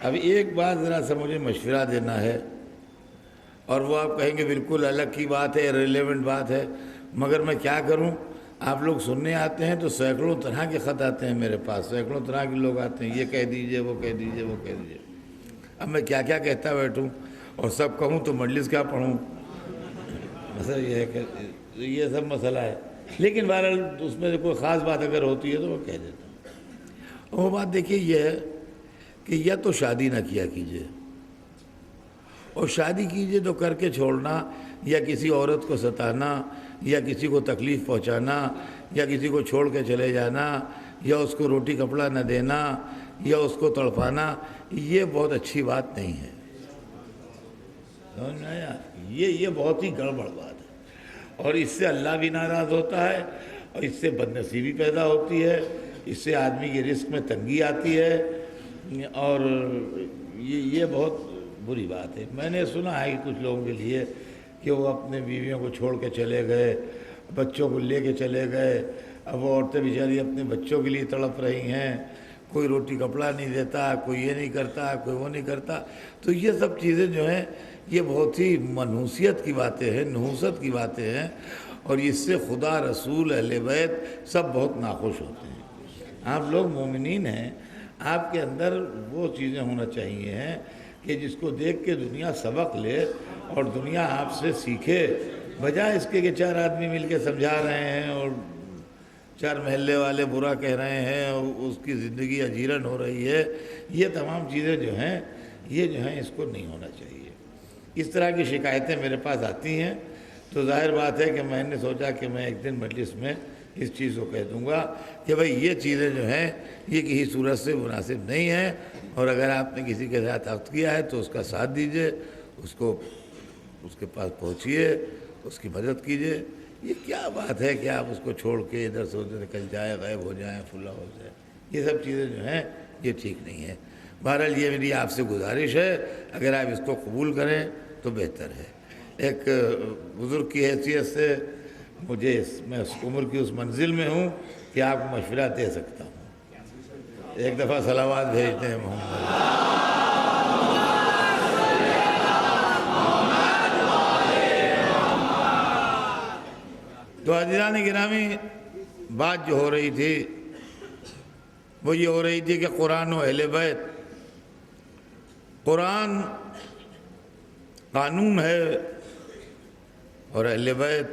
اب ایک بات ذرا سا مجھے مشورہ دینا ہے، اور وہ آپ کہیں گے بالکل الگ کی بات ہے، ریلیونٹ بات ہے، مگر میں کیا کروں، آپ لوگ سننے آتے ہیں تو سینکڑوں طرح کے خط آتے ہیں میرے پاس، سینکڑوں طرح کے لوگ آتے ہیں، یہ کہہ دیجئے وہ کہہ دیجئے وہ کہہ دیجئے۔ اب میں کیا کیا کہتا بیٹھوں اور سب کہوں تو مجلس کیا پڑھوں، مسئلہ یہ ہے کہ یہ سب مسئلہ ہے، لیکن بہرحال اس میں کوئی خاص بات اگر ہوتی ہے تو وہ کہہ دیتا ہوں۔ وہ بات دیکھیے یہ ہے کہ یا تو شادی نہ کیا کیجئے، اور شادی کیجئے تو کر کے چھوڑنا، یا کسی عورت کو ستانا، یا کسی کو تکلیف پہنچانا، یا کسی کو چھوڑ کے چلے جانا، یا اس کو روٹی کپڑا نہ دینا، یا اس کو تڑپانا، یہ بہت اچھی بات نہیں ہے، سمجھ میں آیا؟ یہ بہت ہی گڑبڑ بات ہے، اور اس سے اللہ بھی ناراض ہوتا ہے، اور اس سے بد نصیبی پیدا ہوتی ہے، اس سے آدمی کی رزق میں تنگی آتی ہے، اور یہ بہت بری بات ہے۔ میں نے سنا ہے کہ کچھ لوگوں کے لیے کہ وہ اپنے بیویوں کو چھوڑ کے چلے گئے، بچوں کو لے کے چلے گئے، اب وہ عورتیں بیچاری اپنے بچوں کے لیے تڑپ رہی ہیں، کوئی روٹی کپڑا نہیں دیتا، کوئی یہ نہیں کرتا، کوئی وہ نہیں کرتا۔ تو یہ سب چیزیں جو ہیں یہ بہت ہی منحوسیت کی باتیں ہیں، نحوست کی باتیں ہیں، اور اس سے خدا، رسول، اہل بیت سب بہت ناخوش ہوتے ہیں۔ آپ لوگ مومنین ہیں، آپ کے اندر وہ چیزیں ہونا چاہیے ہیں کہ جس کو دیکھ کے دنیا سبق لے اور دنیا آپ سے سیکھے، بجائے اس کے کہ 4 آدمی مل کے سمجھا رہے ہیں اور 4 محلے والے برا کہہ رہے ہیں اور اس کی زندگی اجیرن ہو رہی ہے۔ یہ تمام چیزیں جو ہیں اس کو نہیں ہونا چاہیے۔ اس طرح کی شکایتیں میرے پاس آتی ہیں تو ظاہر بات ہے کہ میں نے سوچا کہ میں ایک دن مجلس میں اس چیز کو کہہ دوں گا کہ بھئی یہ چیزیں جو ہیں یہ کسی صورت سے مناسب نہیں ہیں، اور اگر آپ نے کسی کے ساتھ عقد کیا ہے تو اس کا ساتھ دیجئے، اس کے پاس پہنچیے، اس کی مدد کیجئے۔ یہ کیا بات ہے کہ آپ اس کو چھوڑ کے ادھر سے ادھر نکل جائیں، غائب ہو جائیں، فلاں ہو جائیں، یہ سب چیزیں جو ہیں یہ ٹھیک نہیں ہیں۔ بہرحال یہ میری آپ سے گزارش ہے، اگر آپ اس کو قبول کریں تو بہتر ہے۔ ایک بزرگ کی حیثیت سے میں اس عمر کی اس منزل میں ہوں کہ آپ کو مشورہ دے سکتا ہوں۔ ایک دفعہ صلوات بھیجتے ہیں محمد۔ تو عزیزان گرامی، بات جو ہو رہی تھی وہ یہ ہو رہی تھی کہ قرآن و اہل بیت، قرآن قانون ہے اور اہل بیت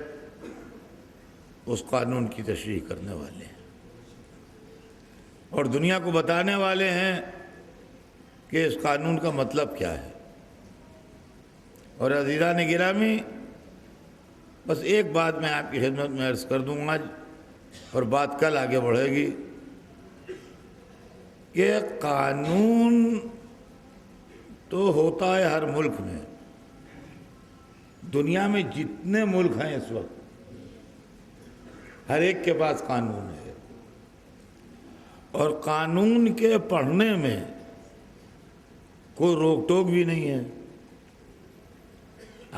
اس قانون کی تشریح کرنے والے ہیں اور دنیا کو بتانے والے ہیں کہ اس قانون کا مطلب کیا ہے۔ اور عزیزان گرامی، بس ایک بات میں آپ کی خدمت میں عرض کر دوں آج، اور بات کل آگے بڑھے گی، کہ قانون تو ہوتا ہے ہر ملک میں، دنیا میں جتنے ملک ہیں اس وقت ہر ایک کے پاس قانون ہے، اور قانون کے پڑھنے میں کوئی روک ٹوک بھی نہیں ہے۔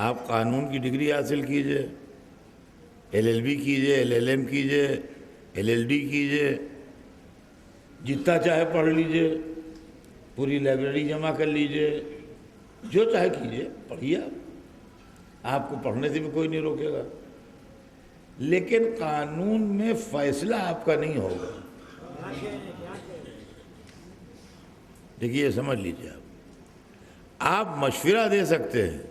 آپ قانون کی ڈگری حاصل کیجئے، LLB کیجئے، LLM کیجئے، LLD کیجئے، جتنا چاہے پڑھ لیجئے، پوری لائبریری جمع کر لیجئے، جو چاہے کیجئے، پڑھیے آپ کو پڑھنے سے بھی کوئی نہیں روکے گا، لیکن قانون میں فیصلہ آپ کا نہیں ہوگا۔ دیکھیے یہ سمجھ لیجئے، آپ مشورہ دے سکتے ہیں،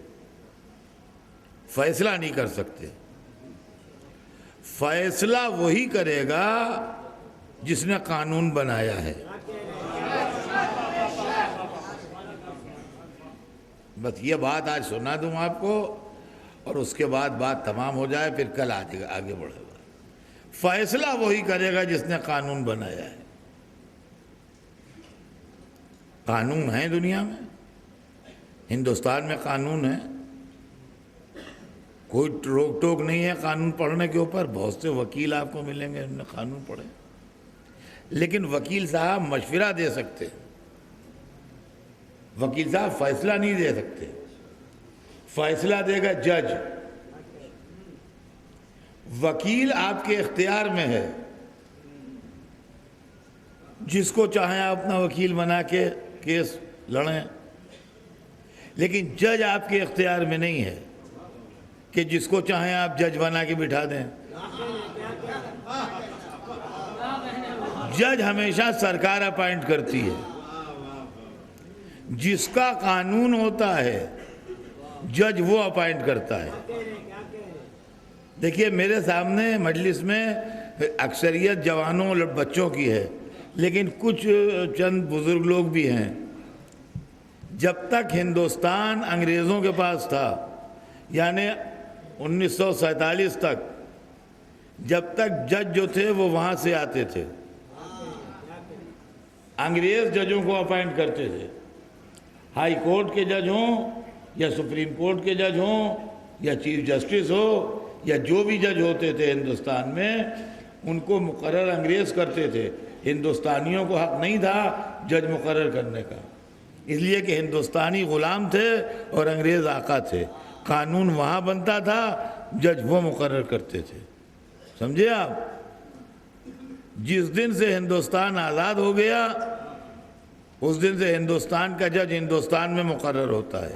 فیصلہ نہیں کر سکتے۔ فیصلہ وہی کرے گا جس نے قانون بنایا ہے۔ بس یہ بات آج سنا دوں آپ کو، اور اس کے بعد بات تمام ہو جائے، پھر کل آگے بڑھے گا۔ فیصلہ وہی کرے گا جس نے قانون بنایا ہے۔ قانون ہیں دنیا میں، ہندوستان میں قانون ہے، کوئی روک ٹوک نہیں ہے قانون پڑھنے کے اوپر. بہت سے وکیل آپ کو ملیں گے انہوں نے قانون پڑھے، لیکن وکیل صاحب مشورہ دے سکتے، وکیل صاحب فیصلہ نہیں دے سکتے. فیصلہ دے گا جج. وکیل آپ کے اختیار میں ہے، جس کو چاہیں آپ اپنا وکیل بنا کے کیس لڑیں، لیکن جج آپ کے اختیار میں نہیں ہے کہ جس کو چاہیں آپ جج بنا کے بٹھا دیں. جج ہمیشہ سرکار اپائنٹ کرتی ہے. جس کا قانون ہوتا ہے جج وہ اپائنٹ کرتا ہے. دیکھیے میرے سامنے مجلس میں اکثریت جوانوں اور بچوں کی ہے، لیکن کچھ چند بزرگ لوگ بھی ہیں. جب تک ہندوستان انگریزوں کے پاس تھا، یعنی 1947 تک، جب تک جج جو تھے وہ وہاں سے آتے تھے، انگریز ججوں کو اپائنٹ کرتے تھے. ہائی کورٹ کے جج ہوں یا سپریم کورٹ کے جج ہوں یا چیف جسٹس ہو یا جو بھی جج ہوتے تھے ہندوستان میں، ان کو مقرر انگریز کرتے تھے. ہندوستانیوں کو حق نہیں تھا جج مقرر کرنے کا، اس لیے کہ ہندوستانی غلام تھے اور انگریز آقا تھے. قانون وہاں بنتا تھا، جج وہ مقرر کرتے تھے. سمجھے آپ؟ جس دن سے ہندوستان آزاد ہو گیا اس دن سے ہندوستان کا جج ہندوستان میں مقرر ہوتا ہے.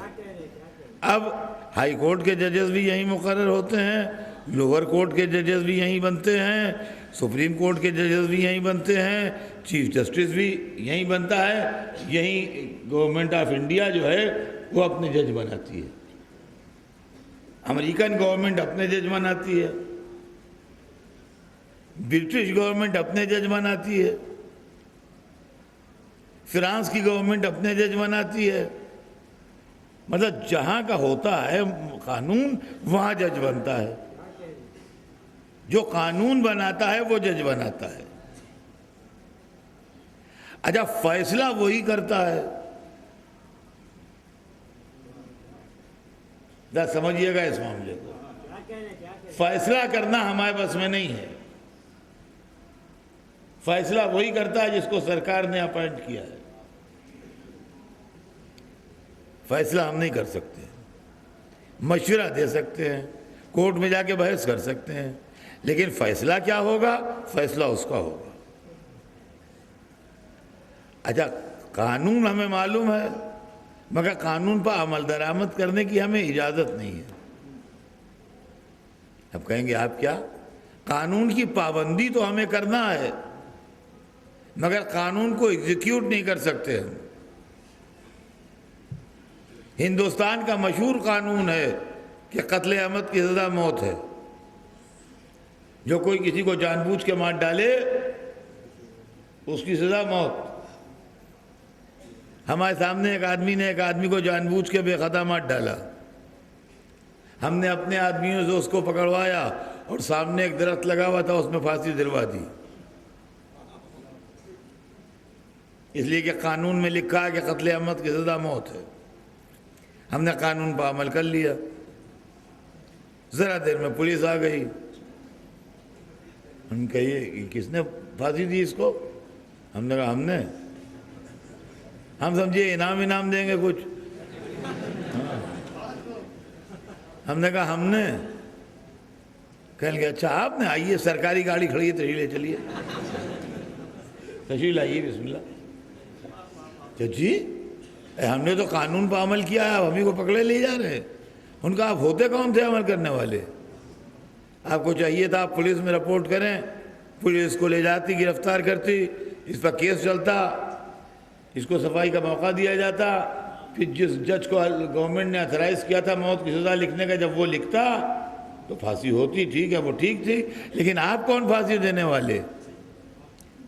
اب ہائی کورٹ کے ججز بھی یہیں مقرر ہوتے ہیں، لوور کورٹ کے ججز بھی یہیں بنتے ہیں، سپریم کورٹ کے ججز بھی یہیں بنتے ہیں، چیف جسٹس بھی یہیں بنتا ہے. یہیں گورنمنٹ آف انڈیا جو ہے وہ اپنے جج بناتی ہے، امریکن گورنمنٹ اپنے جج بناتی ہے، برٹش گورنمنٹ اپنے جج بناتی ہے، فرانس کی گورنمنٹ اپنے جج بناتی ہے. مطلب جہاں کا ہوتا ہے قانون وہاں جج بنتا ہے. جو قانون بناتا ہے وہ جج بناتا ہے. اچھا فیصلہ وہی کرتا ہے. ذرا سمجھیے گا اس معاملے کو. فیصلہ کرنا ہمارے بس میں نہیں ہے. فیصلہ وہی کرتا ہے جس کو سرکار نے اپائنٹ کیا ہے. فیصلہ ہم نہیں کر سکتے. مشورہ دے سکتے ہیں، کورٹ میں جا کے بحث کر سکتے ہیں، لیکن فیصلہ کیا ہوگا؟ فیصلہ اس کا ہوگا. اچھا قانون ہمیں معلوم ہے، مگر قانون پر عمل درآمد کرنے کی ہمیں اجازت نہیں ہے. اب کہیں گے آپ کیا؟ قانون کی پابندی تو ہمیں کرنا ہے، مگر قانون کو ایگزیکیوٹ نہیں کر سکتے ہم. ہندوستان کا مشہور قانون ہے کہ قتل عمد کی سزا موت ہے. جو کوئی کسی کو جان بوجھ کے مار ڈالے اس کی سزا موت. ہمارے سامنے ایک آدمی نے ایک آدمی کو جان بوجھ کے بے خطا مار ڈالا. ہم نے اپنے آدمیوں سے اس کو پکڑوایا اور سامنے ایک درخت لگا ہوا تھا، اس میں پھانسی دلوا دی. اس لیے کہ قانون میں لکھا ہے کہ قتل عمد کی سزا موت ہے. ہم نے قانون پر عمل کر لیا. ذرا دیر میں پولیس آ گئی. ہم کہیے کس نے پھانسی دی اس کو؟ ہم نے کہا ہم نے. ہم سمجھے انعام دیں گے کچھ. ہم نے کہا ہم نے. کہنے لگے اچھا آپ نے، آئیے سرکاری گاڑی کھڑی ہے تشریف لے چلیے. تشریف لائیے بسم اللہ. جی ہم نے تو قانون پر عمل کیا ہے، ہم ہی کو پکڑے لے جا رہے ہیں. ان کا آپ ہوتے کون تھے عمل کرنے والے؟ آپ کو چاہیے تھا آپ پولیس میں رپورٹ کریں، پولیس کو لے جاتی، گرفتار کرتی، اس پر کیس چلتا، اس کو صفائی کا موقع دیا جاتا. پھر جس جج کو گورنمنٹ نے اتھرائز کیا تھا موت کی سزا لکھنے کا، جب وہ لکھتا تو پھانسی ہوتی. ٹھیک ہے وہ ٹھیک تھی، لیکن آپ کون پھانسی دینے والے؟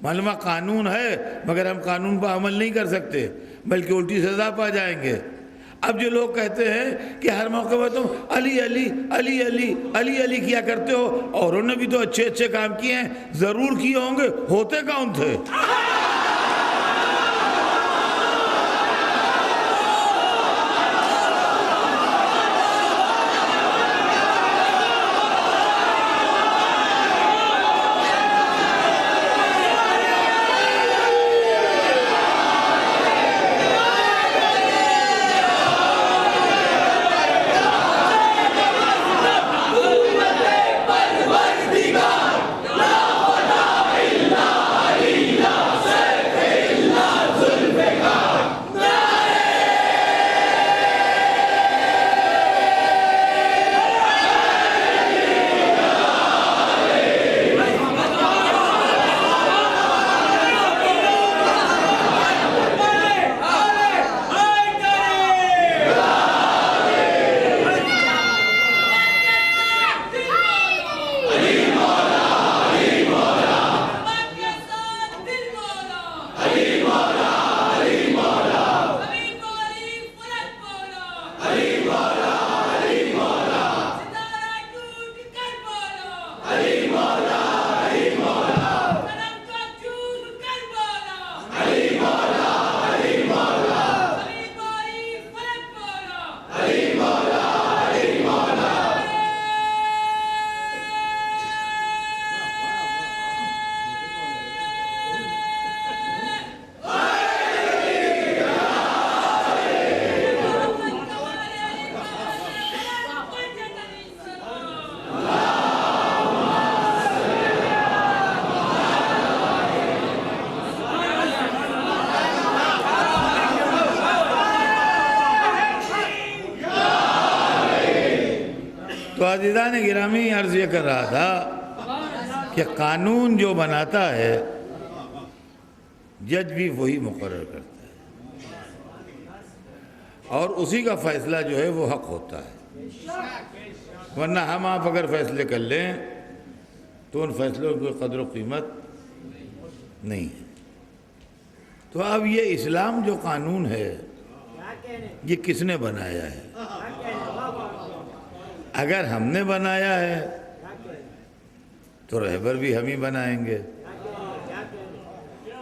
معلوم ہے قانون ہے مگر ہم قانون پر عمل نہیں کر سکتے، بلکہ الٹی سزا پا جائیں گے. اب جو لوگ کہتے ہیں کہ ہر موقع پر تم علی علی علی علی علی علی کیا کرتے ہو، اوروں نے بھی تو اچھے اچھے کام کیے ہیں. ضرور کیے ہوں گے، ہوتے کون تھے؟ تو عزیزان گرامی عرض یہ کر رہا تھا کہ قانون جو بناتا ہے جج بھی وہی مقرر کرتا ہے اور اسی کا فیصلہ جو ہے وہ حق ہوتا ہے، ورنہ ہم آپ اگر فیصلے کر لیں تو ان فیصلوں کی قدر و قیمت نہیں ہے۔ تو اب یہ اسلام جو قانون ہے یہ کس نے بنایا ہے؟ اگر ہم نے بنایا ہے تو رہبر بھی ہم ہی بنائیں گے،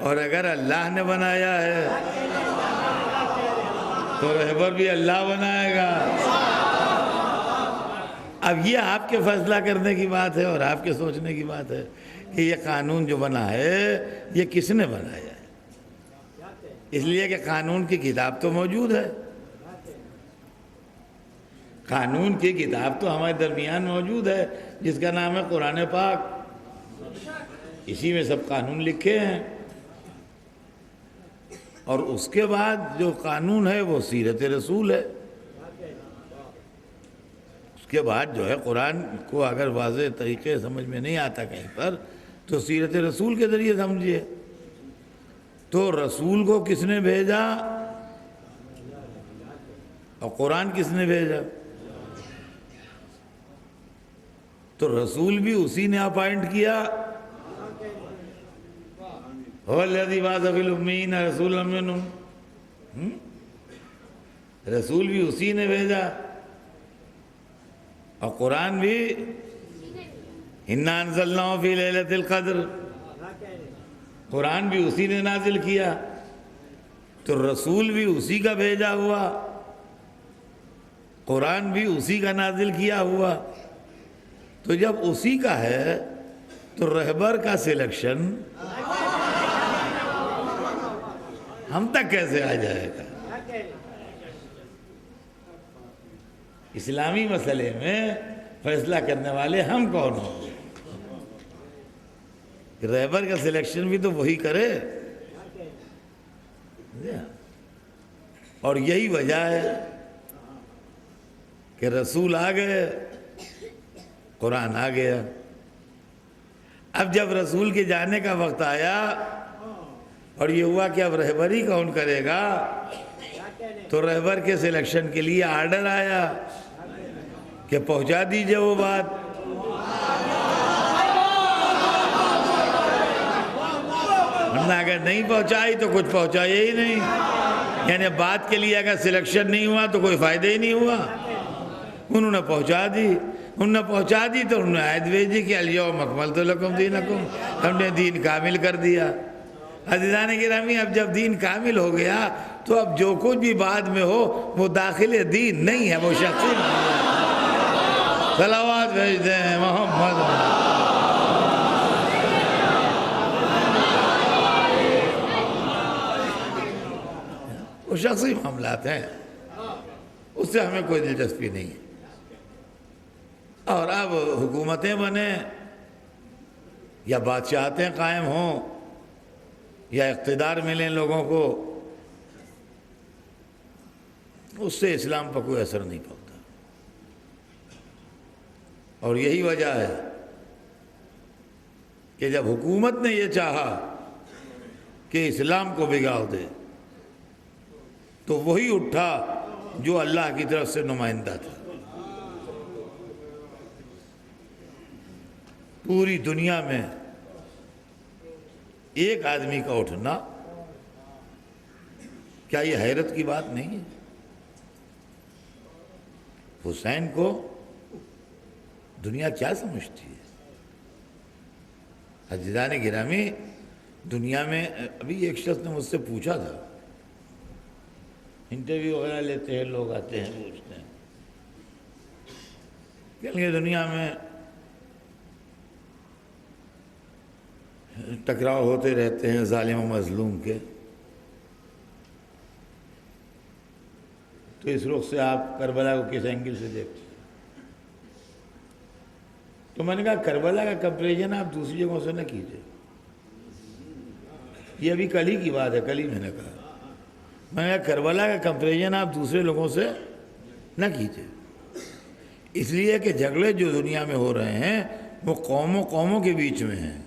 اور اگر اللہ نے بنایا ہے تو رہبر بھی اللہ بنائے گا۔ اب یہ آپ کے فیصلہ کرنے کی بات ہے اور آپ کے سوچنے کی بات ہے کہ یہ قانون جو بنا ہے یہ کس نے بنایا ہے۔ اس لیے کہ قانون کی کتاب تو موجود ہے، قانون کی کتاب تو ہمارے درمیان موجود ہے جس کا نام ہے قرآن پاک، اسی میں سب قانون لکھے ہیں۔ اور اس کے بعد جو قانون ہے وہ سیرت رسول ہے۔ اس کے بعد جو ہے قرآن کو اگر واضح طریقے سمجھ میں نہیں آتا کہیں پر تو سیرت رسول کے ذریعے سمجھیے۔ تو رسول کو کس نے بھیجا اور قرآن کس نے بھیجا؟ تو رسول بھی اسی نے اپائنٹ کیا، هو الذی بعث فی الامین رسولا منہم، رسول بھی اسی نے بھیجا اور قرآن بھی انا انزلناہ فی لیلۃ القدر، قرآن بھی اسی نے نازل کیا۔ تو رسول بھی اسی کا بھیجا ہوا، قرآن بھی اسی کا نازل کیا ہوا۔ تو جب اسی کا ہے تو رہبر کا سلیکشن ہم تک کیسے آ جائے گا؟ اسلامی مسئلے میں فیصلہ کرنے والے ہم کون ہوں گے؟ رہبر کا سلیکشن بھی تو وہی کرے۔ اور یہی وجہ ہے کہ رسول آ گئے، قرآن آ گیا۔ اب جب رسول کے جانے کا وقت آیا اور یہ ہوا کہ اب رہبری کون کرے گا، تو رہبر کے سلیکشن کے لیے آرڈر آیا کہ پہنچا دیجئے وہ بات۔ ورنہ اگر نہیں پہنچائی تو کچھ پہنچایا ہی نہیں، یعنی بات کے لیے اگر سلیکشن نہیں ہوا تو کوئی فائدہ ہی نہیں ہوا۔ انہوں نے پہنچا دی، تو انہوں نے آیت بھیجی کہ الیوم اکملت لکم دینکم، ہم نے دین کامل کر دیا۔ عزیزان گرامی اب جب دین کامل ہو گیا تو اب جو کچھ بھی بعد میں ہو وہ داخل دین نہیں ہے، وہ شخصی صلوات بھیجتے ہیں محمد۔ وہ شخصی معاملات ہیں، اس سے ہمیں کوئی دلچسپی نہیں ہے۔ اور اب حکومتیں بنیں یا بادشاہتیں قائم ہوں یا اقتدار ملیں لوگوں کو، اس سے اسلام پر کوئی اثر نہیں پڑتا۔ اور یہی وجہ ہے کہ جب حکومت نے یہ چاہا کہ اسلام کو بگاڑ دے تو وہی اٹھا جو اللہ کی طرف سے نمائندہ تھا۔ پوری دنیا میں ایک آدمی کا اٹھنا، کیا یہ حیرت کی بات نہیں ہے؟ حسین کو دنیا کیا سمجھتی ہے؟ عزیزان گرامی، دنیا میں ابھی ایک شخص نے مجھ سے پوچھا تھا، انٹرویو وغیرہ لیتے ہیں لوگ، آتے ہیں پوچھتے ہیں کہ دنیا میں ٹکراؤ ہوتے رہتے ہیں ظالم و مظلوم کے، تو اس رخ سے آپ کربلا کو کس اینگل سے دیکھتے ہیں؟ تو میں نے کہا کربلا کا کمپیریزن آپ دوسری جگہوں سے نہ کیجئے، یہ ابھی کل ہی کی بات ہے، کل ہی میں نے کہا، میں نے کہا کربلا کا کمپیریزن آپ دوسرے لوگوں سے نہ کیجئے، اس لیے کہ جھگڑے جو دنیا میں ہو رہے ہیں وہ قوموں قوموں کے بیچ میں ہیں،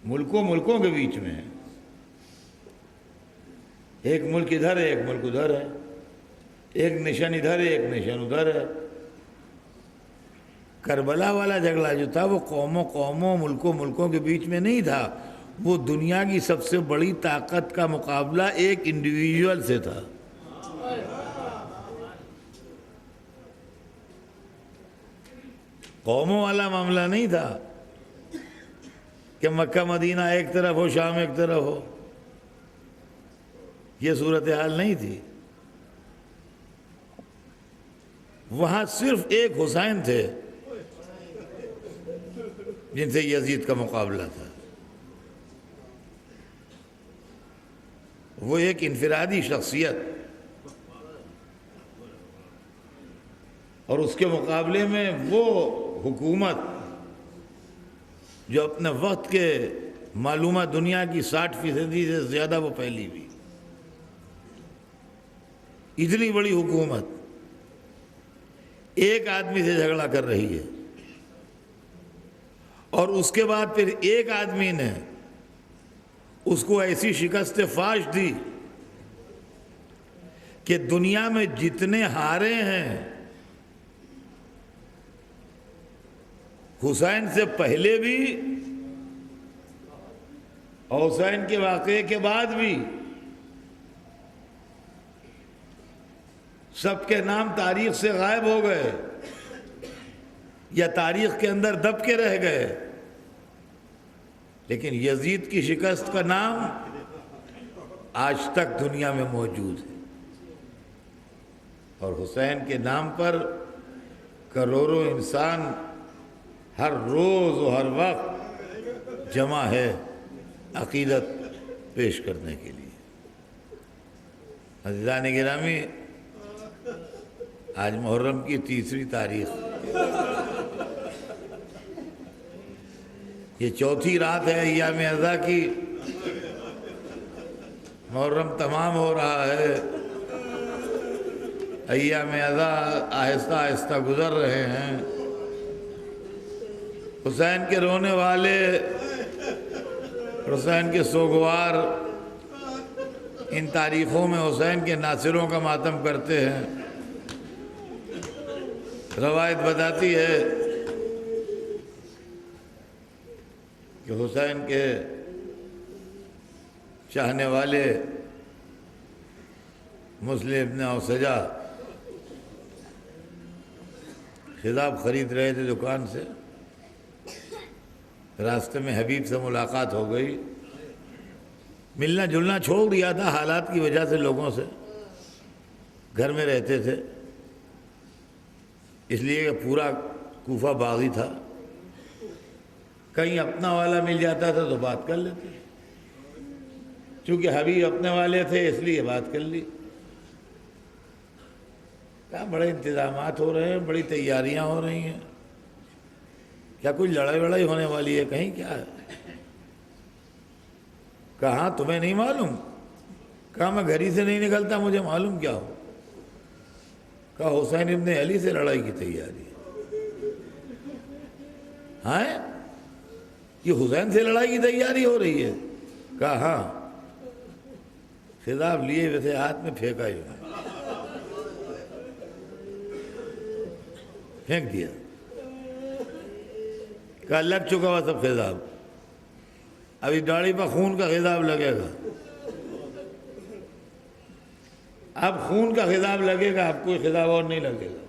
ملکوں ملکوں کے بیچ میں ہیں۔ ایک ملک ادھر ہے، ایک ملک ادھر ہے، ایک نیشن ادھر ہے، ایک نیشن ادھر ہے۔ کربلا والا جھگڑا جو تھا وہ قوموں قوموں ملکوں ملکوں کے بیچ میں نہیں تھا، وہ دنیا کی سب سے بڑی طاقت کا مقابلہ ایک انڈیویجول سے تھا۔ قوموں والا معاملہ نہیں تھا کہ مکہ مدینہ ایک طرف ہو، شام ایک طرف ہو، یہ صورتحال نہیں تھی۔ وہاں صرف ایک حسین تھے جن سے یزید کا مقابلہ تھا، وہ ایک انفرادی شخصیت، اور اس کے مقابلے میں وہ حکومت جو اپنے وقت کے معلومہ دنیا کی 60% سے زیادہ وہ پھیلی ہوئی، اتنی بڑی حکومت ایک آدمی سے جھگڑا کر رہی ہے، اور اس کے بعد پھر ایک آدمی نے اس کو ایسی شکست فاش دی کہ دنیا میں جتنے ہارے ہیں حسین سے پہلے بھی اور حسین کے واقعے کے بعد بھی، سب کے نام تاریخ سے غائب ہو گئے یا تاریخ کے اندر دب کے رہ گئے، لیکن یزید کی شکست کا نام آج تک دنیا میں موجود ہے، اور حسین کے نام پر کروڑوں انسان ہر روز و ہر وقت جمع ہے عقیدت پیش کرنے کے لیے۔ عزیزان گرامی، آج محرم کی 3 تاریخ، یہ 4تھی رات ہے ایام ارضا کی، محرم تمام ہو رہا ہے، ایام ارضا آہستہ آہستہ گزر رہے ہیں۔ حسین کے رونے والے، حسین کے سوگوار ان تاریخوں میں حسین کے ناصروں کا ماتم کرتے ہیں۔ روایت بتاتی ہے کہ حسین کے چاہنے والے مسلم ابن اوسجا خضاب خرید رہے تھے دکان سے، راستے میں حبیب سے ملاقات ہو گئی، ملنا جلنا چھوڑ دیا تھا حالات کی وجہ سے، لوگوں سے گھر میں رہتے تھے، اس لیے کہ پورا کوفہ باغی تھا، کہیں اپنا والا مل جاتا تھا تو بات کر لیتے، چونکہ حبیب اپنے والے تھے اس لیے بات کر لی۔ کہا بڑے انتظامات ہو رہے ہیں، بڑی تیاریاں ہو رہی ہیں، کیا کوئی لڑائی وڑائی ہونے والی ہے کہیں، کیا ہے؟ کہا تمہیں نہیں معلوم؟ کہا میں گھر ہی سے نہیں نکلتا، مجھے معلوم کیا ہو؟ کہا حسین ابن علی سے لڑائی کی تیاری ہے۔ ہاں یہ حسین سے لڑائی کی تیاری ہو رہی ہے؟ کہا ہاں۔ خضاب لیے ویسے ہاتھ میں پھینکا ہی پھینک دیا، کہا لگ چکا ہوا سب خضاب، ابھی داڑھی پر خون کا خضاب لگے گا، اب خون کا خضاب لگے گا، اب کوئی خضاب اور نہیں لگے گا۔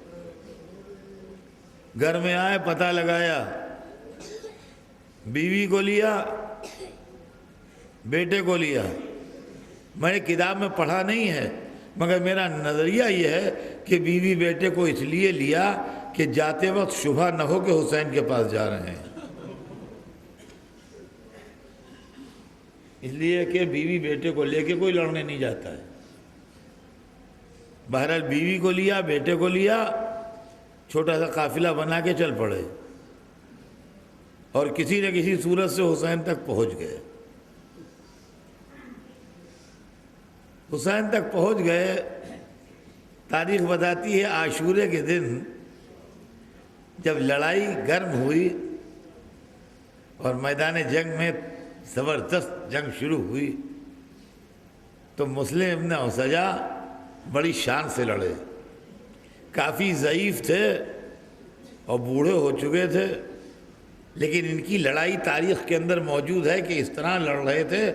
گھر میں آئے، پتہ لگایا، بیوی کو لیا، بیٹے کو لیا۔ میں نے کتاب میں پڑھا نہیں ہے، مگر میرا نظریہ یہ ہے کہ بیوی بیٹے کو اس لیے لیا کہ جاتے وقت شبہ نہ ہو کہ حسین کے پاس جا رہے ہیں، اس لیے کہ بیوی بیٹے کو لے کے کوئی لڑنے نہیں جاتا ہے۔ بہرحال بیوی کو لیا، بیٹے کو لیا، چھوٹا سا قافلہ بنا کے چل پڑے، اور کسی نہ کسی صورت سے حسین تک پہنچ گئے۔ حسین تک پہنچ گئے تاریخ بتاتی ہے عاشورے کے دن جب لڑائی گرم ہوئی اور میدان جنگ میں زبردست جنگ شروع ہوئی تو مسلم ابن اسجا بڑی شان سے لڑے. کافی ضعیف تھے اور بوڑھے ہو چکے تھے، لیکن ان کی لڑائی تاریخ کے اندر موجود ہے کہ اس طرح لڑ رہے تھے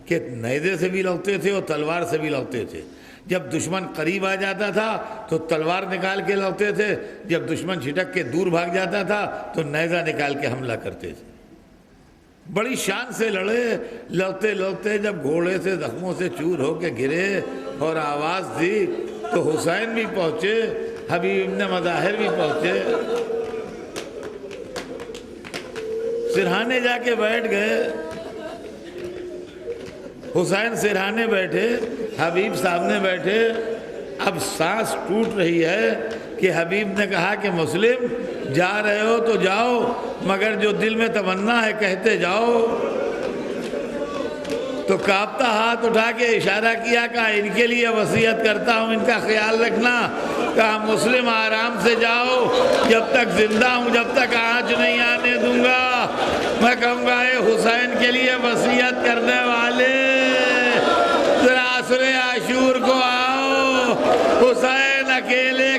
کہ نیزے سے بھی لڑتے تھے اور تلوار سے بھی لڑتے تھے. جب دشمن قریب آ جاتا تھا تو تلوار نکال کے لڑتے تھے، جب دشمن چھٹک کے دور بھاگ جاتا تھا تو نیزہ نکال کے حملہ کرتے تھے. بڑی شان سے لڑے. لڑتے لڑتے جب گھوڑے سے زخموں سے چور ہو کے گرے اور آواز دی تو حسین بھی پہنچے، حبیب ابن مظاہر بھی پہنچے، سرہانے جا کے بیٹھ گئے. حسین سرہانے بیٹھے، حبیب سامنے بیٹھے. اب سانس ٹوٹ رہی ہے کہ حبیب نے کہا کہ مسلم جا رہے ہو تو جاؤ، مگر جو دل میں تمنا ہے کہتے جاؤ. تو کانپتا ہاتھ اٹھا کے اشارہ کیا، کہا ان کے لیے وصیت کرتا ہوں، ان کا خیال رکھنا. کہا مسلم آرام سے جاؤ، جب تک زندہ ہوں جب تک آنچ نہیں آنے دوں گا. میں کہوں گا اے حسین کے لیے وصیت کرنے والے ذرا عصر عاشور کو آؤ. حسین اکیلے